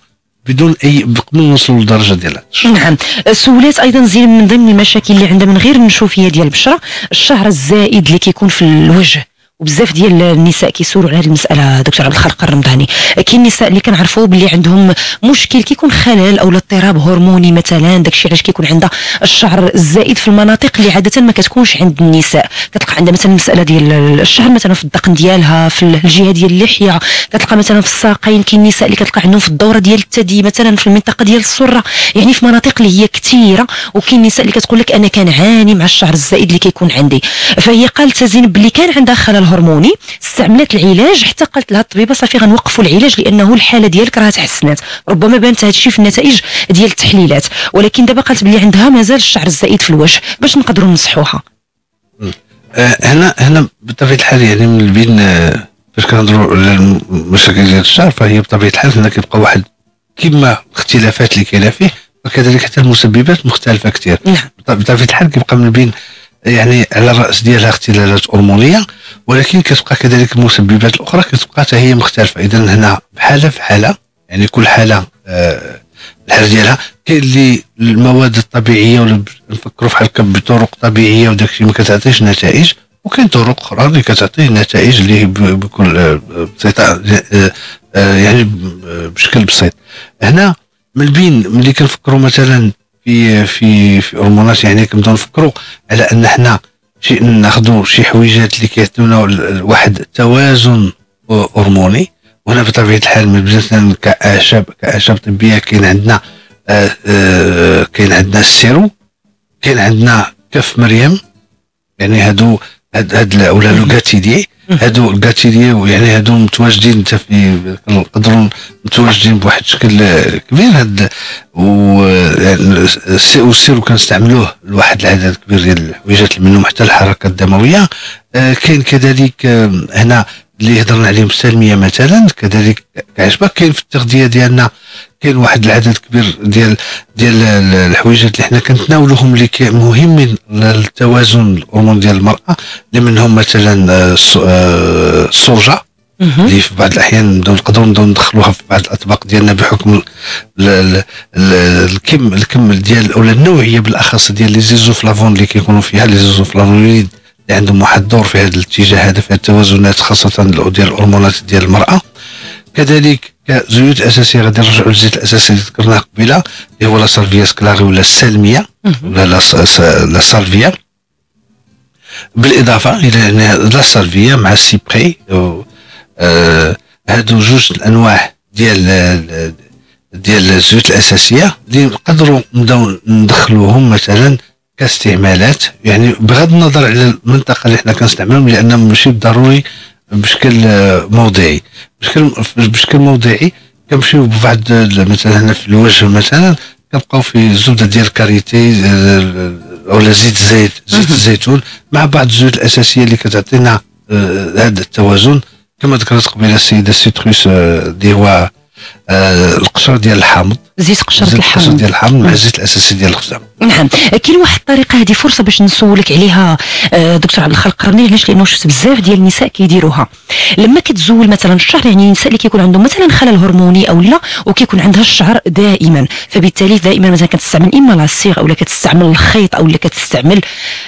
بدون قبل نوصلوا للدرجه ديال نعم. سولات ايضا زين من ضمن المشاكل اللي عندها من غير النشوفيه ديال البشره الشعر الزائد اللي كيكون في الوجه، وبزاف ديال النساء كيسولوا على هذه المساله دكتور عبد الخالق الرمضاني. كاين النساء اللي كنعرفوا باللي عندهم مشكل كيكون خلل او اضطراب هرموني مثلا، داكشي علاش كيكون عندها الشعر الزائد في المناطق اللي عاده ما كتكونش عند النساء. كتلقى عندها مثلا المساله ديال الشعر مثلا في الذقن ديالها، في الجهه ديال اللحيه، كتلقى مثلا في الساقين. كاين النساء اللي كتلقى عندهم في الدوره ديال الثدي مثلا في المنطقه ديال السره، يعني في مناطق اللي هي كثيره. وكاين النساء اللي كتقول لك انا كنعاني مع الشعر الزائد اللي كيكون عندي. فهي قالت زينب باللي كان عندها خلل هرموني، استعملت العلاج حتى قالت لها الطبيبه صافي غنوقفوا العلاج لانه الحاله ديالك راه تحسنات. ربما بانت هذا الشيء في النتائج ديال التحليلات، ولكن دابا قالت بلي عندها مازال الشعر الزائد في الوجه. باش نقدروا ننصحوها؟ هنا بطبيعه الحال يعني من بين فاش كنهضروا على المشاكل ديال الشعر، فهي بطبيعه الحال هنا كيبقى واحد كما الاختلافات اللي كاينه فيه، وكذلك حتى المسببات مختلفه كثير. بطبيعه الحال كيبقى من بين يعني على الراس ديالها اختلالات هرمونيه، ولكن كتبقى كذلك المسببات الاخرى كتبقى حتى هي مختلفه. اذا هنا حاله في حاله، يعني كل حاله الحاله ديالها. كاين اللي المواد الطبيعيه ولا نفكروا في هكا بطرق طبيعيه وداكشي ما كتعطيش نتائج، وكاين طرق اخرى اللي كتعطي نتائج اللي بكل بسيطه يعني بشكل بسيط. هنا من بين ملي كنفكروا مثلا في هرمونات، يعني كنبداو نفكروا على ان حنا ناخذوا شي حويجات اللي كيعطيونا واحد التوازن هرموني. وهنا بطبيعه الحال مثلا كاعشاب طبيه كاين عندنا السيرو، كاين عندنا كف مريم، يعني هادو ولا لو غاتيدي، هادو الغاتيدي يعني هادو متواجدين حتى في نقدروا متواجدين بواحد الشكل كبير. هاد والسيرو كنستعملوه لواحد العدد كبير ديال الحويجات منهم حتى الحركه الدمويه. كاين كذلك هنا اللي هضرنا عليهم السلميه مثلا، كذلك كعجبك. كاين في التغذيه ديالنا كاين واحد العدد كبير ديال الحويجات اللي حنا كنتناولوهم اللي مهمين للتوازن الهرموني ديال المراه، اللي منهم مثلا السوجا اللي في بعض الاحيان نقدروا ندخلوها في بعض الاطباق ديالنا بحكم الكم ديال او النوعيه بالاخص ديال لي زيزوفلافون اللي كيكونوا فيها. لي زيزوفلافونيد اللي عندهم واحد الدور في هذا الاتجاه هذا في التوازنات خاصه ديال الهرمونات ديال المراه. كذلك كزيوت اساسيه غادي نرجعوا للزيت الاساسي اللي ذكرناه قبيله اللي هو لا سالفيا سكلاري ولا السلميه ولا لا سالفيا، بالاضافه الى لا سالفيا مع السيبري. هادو جوج الانواع ديال الزيوت الاساسيه اللي نقدروا نبداو ندخلوهم مثلا كاستعمالات، يعني بغض النظر على المنطقه اللي حنا كنستعملهم، لان ماشي ضروري بشكل موضعي. بشكل موضعي كنمشيو بواحد مثلا هنا في الوجه مثلا كنبقاو في الزبده ديال الكاريتي ولا زيت الزيتون مع بعض الزيوت الاساسيه اللي كتعطينا هذا التوازن. كما ذكرت قبيله السيده سيتروس اللي هو القشر ديال الحامض، زيت قشر ديال الحامض مع الزيت الاساسي ديال الخزام. نعم. كاين واحد الطريقه هذه فرصه باش نسولك عليها دكتور عبد الخالق الرمضاني، علاش؟ لانه شفت بزاف ديال النساء كيديروها لما كتزول مثلا الشعر، يعني النساء اللي كيكون عندهم مثلا خلل هرموني او لا وكيكون عندها الشعر دائما، فبالتالي دائما مثلا كتستعمل اما لاصيغ او كتستعمل الخيط او كتستعمل،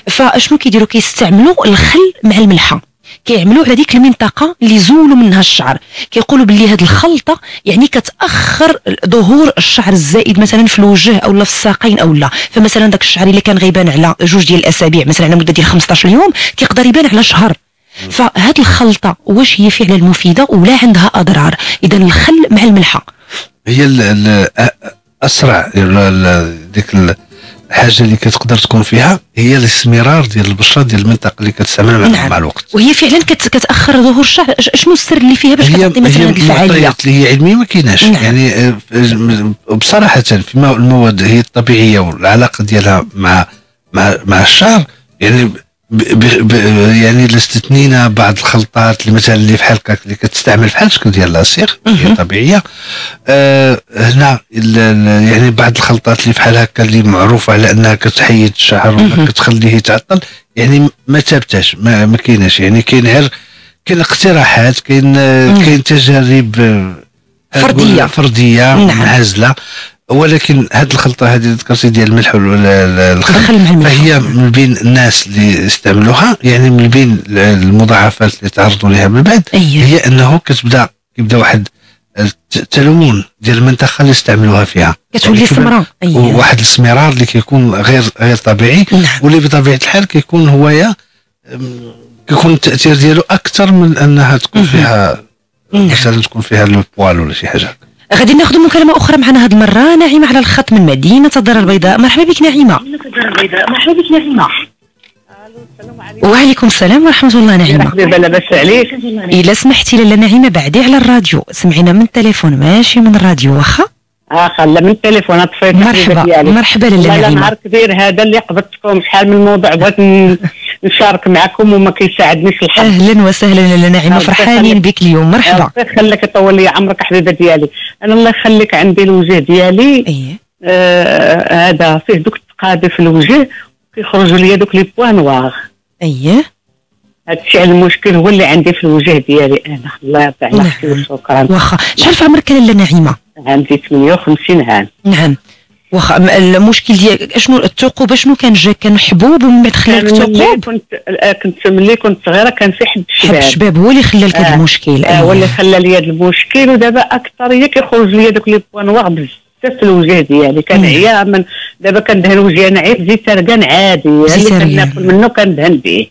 فاشنو كيديروا؟ كيستعملوا الخل مع الملحه، كيعملوا على ديك المنطقه اللي زولوا منها الشعر. كيقولوا باللي هذه الخلطه يعني كتاخر ظهور الشعر الزائد مثلا في الوجه او لا في الساقين او لا. فمثلا داك الشعر اللي كان غيبان على 2 ديال الاسابيع مثلا على مده ديال 15 يوم كيقدر يبان على شهر. فهذه الخلطه واش هي فعلا مفيده ولا عندها اضرار؟ اذا الخل مع الملحه هي اسرع ديك الحاجه اللي كتقدر تكون فيها هي الاستمرار ديال البشره ديال المنطقه اللي كتستعمل مع الوقت، وهي فعلا كتاخر ظهور الشعر. شنو السر اللي فيها باش كتعطي مثلا هذه الفعاليه؟ اللي هي علميه ما كايناش. يعني بصراحه المواد هي الطبيعيه والعلاقه ديالها مع الشعر، يعني يعني استثنينا بعض الخلطات اللي مثلا اللي بحال هكاك اللي كتستعمل بحال الشكل ديال لاسيغ هي طبيعيه. هنا يعني بعض الخلطات اللي بحال هكا اللي معروفه على انها كتحيد الشعر وما كتخليه يتعطل، يعني ما ثابتاش، ما كايناش. يعني كاين غير كاين اقتراحات، كاين تجارب فرديه منعزله، ولكن هذه الخلطه هذه اللي ذكرتي ديال الملح والخل فهي من بين الناس اللي استعملوها، يعني من بين المضاعفات اللي تعرضوا لها من بعد هي انه كيبدا واحد التلون ديال المنطقه اللي استعملوها فيها، كتولي سمراء، واحد السمرار اللي كيكون غير طبيعي، واللي بطبيعه الحال كيكون التاثير ديالو اكثر من انها تكون فيها مثلا تكون فيها لو بوال ولا شي حاجه. غادي ناخذ مكالمه اخرى معنا هذه المره. نعيمه على الخط من مدينه الدار البيضاء. مرحبا بك نعيمه. وعليكم السلام ورحمه الله. نعيمه مرحبا، لاباس عليك؟ الا سمحتي لاله نعيمه بعدي على الراديو، سمعينا من التليفون ماشي من الراديو واخا. خلا من التليفون طفيت. مرحبا لاله نعيمه. نهار كبير هذا اللي قبضتكم شحال من موضوع بغيت نشارك معكم وما كيساعدنيش الحظ. اهلا وسهلا لاله نعيمه، فرحانين بك اليوم. مرحبا. الله يخليك، يطول لي عمرك حبيبه ديالي. انا الله يخليك عندي الوجه ديالي هذا فيه دوك التقادي في الوجه كيخرجوا لي دوك لي بوان نوار. هادشي المشكل هو اللي عندي في الوجه ديالي انا. الله يرضى عليك وشكرا. واخا شحال في عمرك لاله نعيمه؟ عندي 58 عام. نعم. واخا المشكل ديالك شنو؟ الثقوب شنو كان جاك؟ كان حبوب ومن بعد خلاك ثقوب؟ كنت ملي كنت صغيره كان في حب الشباب هو اللي خلى لك هذا المشكل. هو اللي خلى لي هذا المشكل، ودابا اكثريه كيخرج لي دوك لي بوان نوار بزاف في الوجه ديالي. كان عيا من دابا كندهن وجهي نعيط زيت ترقان عادي اللي كناكل منه كندهن به.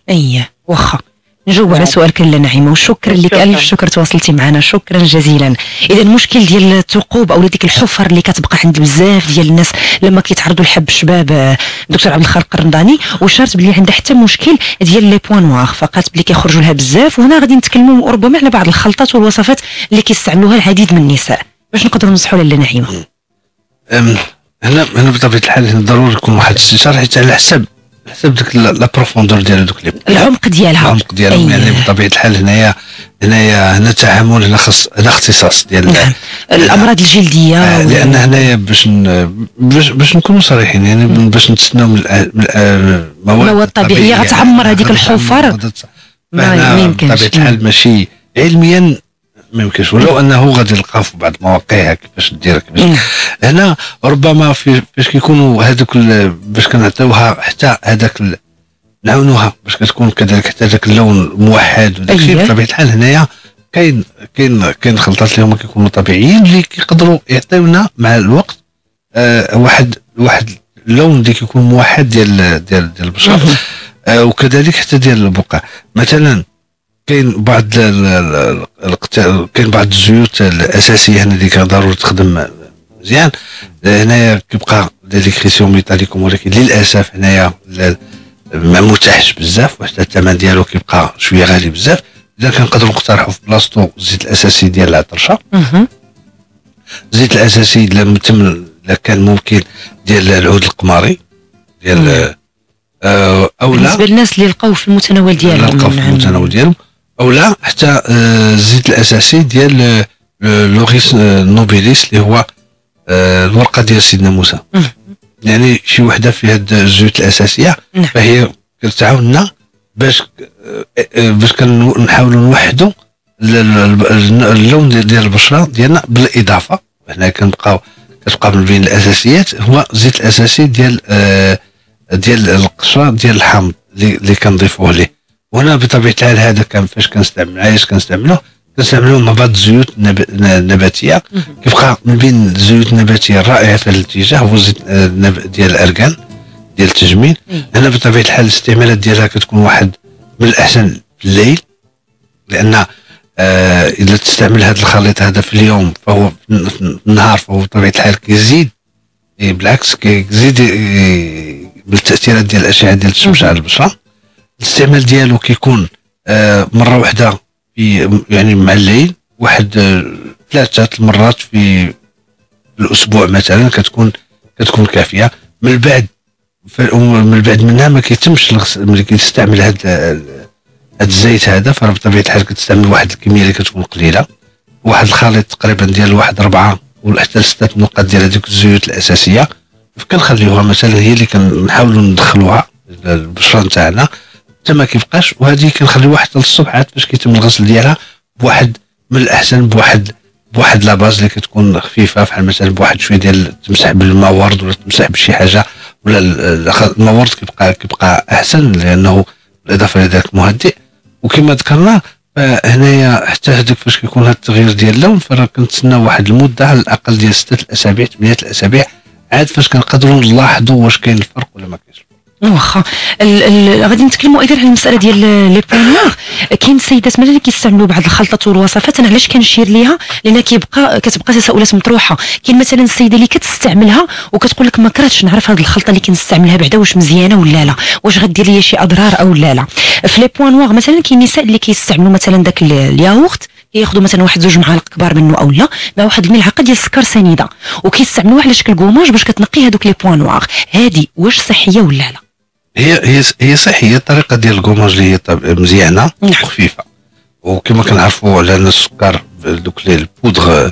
واخا نجاوب على سؤالك لاله نعيمه، وشكرا لك الف شكر تواصلتي معنا، شكرا جزيلا. اذا المشكل ديال الثقوب او ديك الحفر اللي كتبقى عند بزاف ديال الناس لما كيتعرضوا لحب الشباب، دكتور عبد الخالق الرمضاني وشارت بلي عندها حتى مشكل ديال لي بوان نوار، فقالت بلي كيخرجوا لها بزاف. وهنا غادي نتكلموا ربما على بعض الخلطات والوصفات اللي كيستعملوها العديد من النساء باش نقدروا ننصحوا لاله نعيمه. هنا بطبيعه الحال ضروري يكون واحد الاستشاره حيت على حسب ديك لا بروفوندور ديال دوك العمق ديالها. يعني بطبيعه الحال هنا تعامل، هنا اختصاص ديال الامراض الجلديه. لان هنايا باش نكونوا صريحين، يعني باش نتسناو من المواد الطبيعيه غتعمر هذيك الحفر. ما يمكنش بطبيعه الحال ماشي علميا ما يمكنش، ولو انه غادي نلقاو في بعض المواقع كيفاش دير كيفاش. هنا ربما فاش كيكونوا هذوك باش كنعطيوها حتى هذاك نعاونوها باش كتكون كذلك حتى ذاك اللون موحد وداك الشيء. بطبيعه الحال هنايا كاين خلطات اللي هما كيكونوا طبيعيين اللي كيقدروا يعطيونا مع الوقت واحد اللون اللي كيكون موحد ديال البشره، وكذلك حتى ديال البقع. مثلا كاين بعض الزيوت الاساسيه هنا اللي كان ضروري تخدم مزيان. هنايا كيبقى ديكريسيون ميتاليكوم، ولكن للاسف هنايا ما متاحش بزاف، وحتى الثمن ديالو كيبقى شويه غالي بزاف. اذا كنقدروا نقترحوا في بلاصتو الزيت الاساسي ديال العطرشه. الزيت الاساسي الا كان ممكن ديال العود القمري ديال او لا بالنسبه للناس اللي لقاو في المتناول ديالهم، او لا حتى الزيت الاساسي ديال لوريس نوبيليس اللي هو الورقه ديال سيدنا موسى. يعني شي وحده في هاد الزيوت الاساسيه فهي كتعاوننا باش كنحاولوا نوحدوا اللون ديال البشره ديالنا. بالاضافه هنا كتبقى من بين الاساسيات هو الزيت الاساسي ديال القشره ديال الحامض اللي كنضيفوه ليه. وهنا بطبيعه الحال هذا كان فاش كنستعملوه مع بعض الزيوت النباتيه. كيبقى من بين الزيوت النباتيه الرائعه في هذا الاتجاه هو الزيت ديال الارغان ديال التجميل. هنا بطبيعه الحال الاستعمالات ديالها كتكون واحد من الاحسن في الليل، لان اذا تستعمل هذا الخليط هذا في اليوم فهو في النهار فهو بطبيعه الحال كيزيد بالعكس كيزيد بالتاثيرات ديال الاشعه ديال الشمس على البشره. الاستعمال ديالو كيكون مره واحده يعني مع الليل، واحد 3 مرات في الاسبوع مثلا كتكون كافيه. من بعد من بعد منها ما كيتمش الغسل. ملي كتستعمل هاد الزيت هذا، فبطبيعه الحال كتستعمل واحد الكميه اللي كتكون قليله، واحد الخليط تقريبا ديال واحد 4 حتى 6 نقط ديال هذيك الزيوت الاساسيه، كنخليوها مثلا هي اللي كنحاولوا ندخلوها للبشره نتاعنا حتى ما كيبقاش. وهذه كنخليوها حتى للصبح عاد باش كيتم الغسل ديالها بواحد من الاحسن بواحد لاباز اللي كتكون خفيفه، بحال مثلا بواحد شويه ديال تمسح بالماء ورد ولا تمسح بشي حاجه، ولا الماء ورد كيبقى احسن لانه بالاضافه لذلك مهدئ. وكما ذكرنا هنايا حتى هذاك فاش كيكون هذا التغيير ديال اللون، فراه كنتسناو واحد المده على الاقل ديال 6 الاسابيع 8 الاسابيع عاد فاش كنقدروا نلاحظوا واش كاين الفرق ولا ما كاينش. واخا غادي نتكلموا ايضا على المساله ديال لي بوين نوار. كاين السيدات مثلا اللي كيستعملوا بعض الخلطات والوصفات، انا علاش كنشير ليها لان كتبقى تساؤلات مطروحه. كاين مثلا السيده اللي كتستعملها وكتقول لك ما كرهتش نعرف هذه الخلطه اللي كنستعملها بعدا واش مزيانه ولا لا، واش غدير لي شي اضرار او لا. في لي بوين نوار مثلا كاين نساء اللي كيستعملوا مثلا داك الياغورت، كياخذوا مثلا واحد 2 معالق كبار منه او لا مع واحد الملعقه ديال السكر سنيده، وكيستعملوها على شكل كوماج باش كتنقي هذوك لي بوين نوار. هذه واش صحيه ولا لا؟ هي صحيه. الطريقه ديال الكوماج اللي هي مزيانه وخفيفه، وكما كنعرفوا على السكر دوك لي البودغ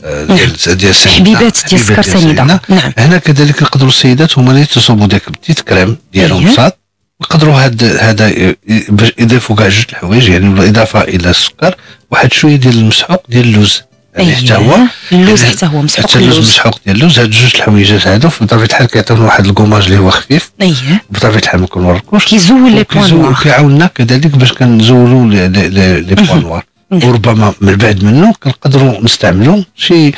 ديال حبيبات ديال السكر سنيده. نعم. هنا كذلك نقدروا السيدات هما اللي تصوبوا داك البتيت كريم ديالهم بساط، يقدروا هذا يضيفوا كاع 2 الحوايج، يعني بالاضافه الى السكر واحد شويه ديال المسحوق ديال اللوز، يعني حتى هو اللوز حتى هو مسحوق مسحوق ديال اللوز. هاد 2 الحوايجات هادو بطبيعه الحال كيعطيونا واحد الكوماج اللي هو خفيف. بطبيعه الحال ما كنوركوش كيزول لي بوين نوار، كيعاوننا كذلك باش كنزولوا لي بوين نوار. وربما من بعد منه كنقدروا نستعملوا شي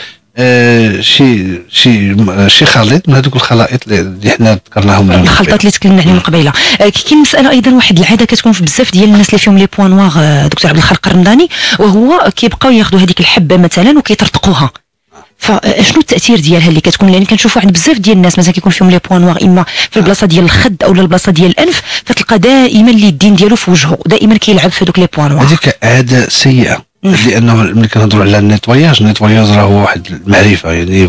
خليط من هذوك الخلائط اللي حنا ذكرناهم، الخلطات اللي تكلمنا عليهم قبيله. كاين مساله ايضا، واحد العاده كتكون في بزاف ديال الناس اللي فيهم لي بوين نوار دكتور عبد الخالق الرمضاني، وهو كيبقاو ياخذوا هذيك الحبه مثلا وكيطرطقوها. فشنو التاثير ديالها اللي كتكون؟ لان كنشوف واحد بزاف ديال الناس مثلا كيكون فيهم لي بوين نوار اما في البلاصه ديال الخد او البلاصه ديال الانف، فتلقى دائما اليدين ديالو في وجهه دائما كيلعب في هذوك لي بوين نوار. هذيك عاده سيئه، لانه ملي كنهضروا على النيتواياج راه هو واحد المعرفه، يعني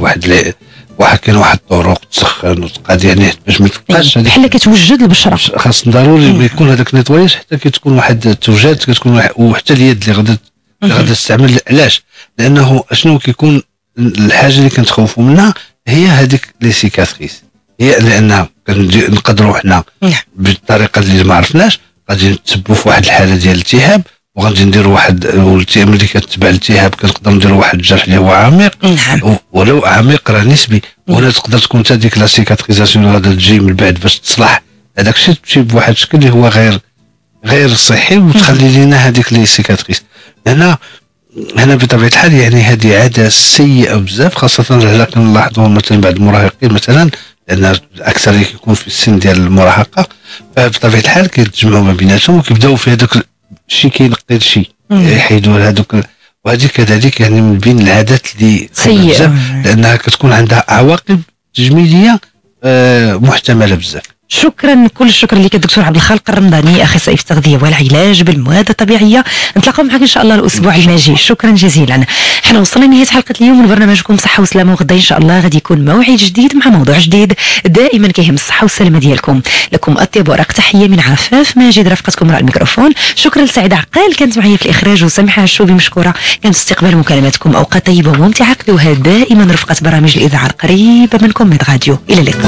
كاين واحد الطرق تسخن وتقاد يعني باش ما تبقاش بحال كتوجد البشره. خاص ضروري ما يكون هذاك النيتواياج حتى كتكون واحد التوجات كتكون وحتى اليد اللي غادا تستعمل. علاش؟ لانه اشنو كيكون الحاجه اللي كنتخوفوا منها هي هذيك لي سيكاتريس، هي لانها نقدروا حنا بالطريقه اللي ما عرفناش غادي نتسبوا في واحد الحاله ديال الالتهاب، وغادي نديروا واحد الالتهاب اللي كتبع الالتهاب كنقدروا نديروا واحد الجرح اللي هو عميق. ولو عميق راه نسبي، ولا تقدر تكون حتى ديك لا سيكاتريزاسيون غادا تجي من بعد باش تصلح هذاك الشيء تمشي بواحد الشكل اللي هو غير صحي وتخلي لنا هذيك لي سيكاتريس. هنا بطبيعه الحال يعني هذه عاده سيئه بزاف، خاصه الا كنلاحظوا مثلا بعد المراهقين مثلا، لان الاكثريه كيكون في السن ديال المراهقه، فبطبيعه الحال كيتجمعوا ما بيناتهم وكيبداو في هذاك الشيء كينقي الشيء يحيدوا هذوك. وهذه كذلك يعني من بين العادات اللي سيئه لانها كتكون عندها عواقب تجميليه محتمله بزاف. شكرا، كل الشكر لك الدكتور عبد الخالق الرمضاني، اخصائي في التغذيه والعلاج بالمواد الطبيعيه. نتلاقاو معك ان شاء الله الاسبوع الماجي. شكرا جزيلا. حنا وصلنا لنهايه حلقه اليوم من برنامجكم صحه وسلامه، وغدا ان شاء الله غادي يكون موعد جديد مع موضوع جديد دائما كيهم الصحه والسلامه ديالكم. لكم اطيب ورق تحيه من عفاف ماجد رفقتكم على الميكروفون. شكرا لسعيده عقال كانت معي في الاخراج، وسمحه الشوبي مشكوره كانت استقبال مكالماتكم. اوقات طيبه وممتعه، قضوها دائما رفقه برامج الاذاعه القريبه منكم من راديو. الى اللقاء.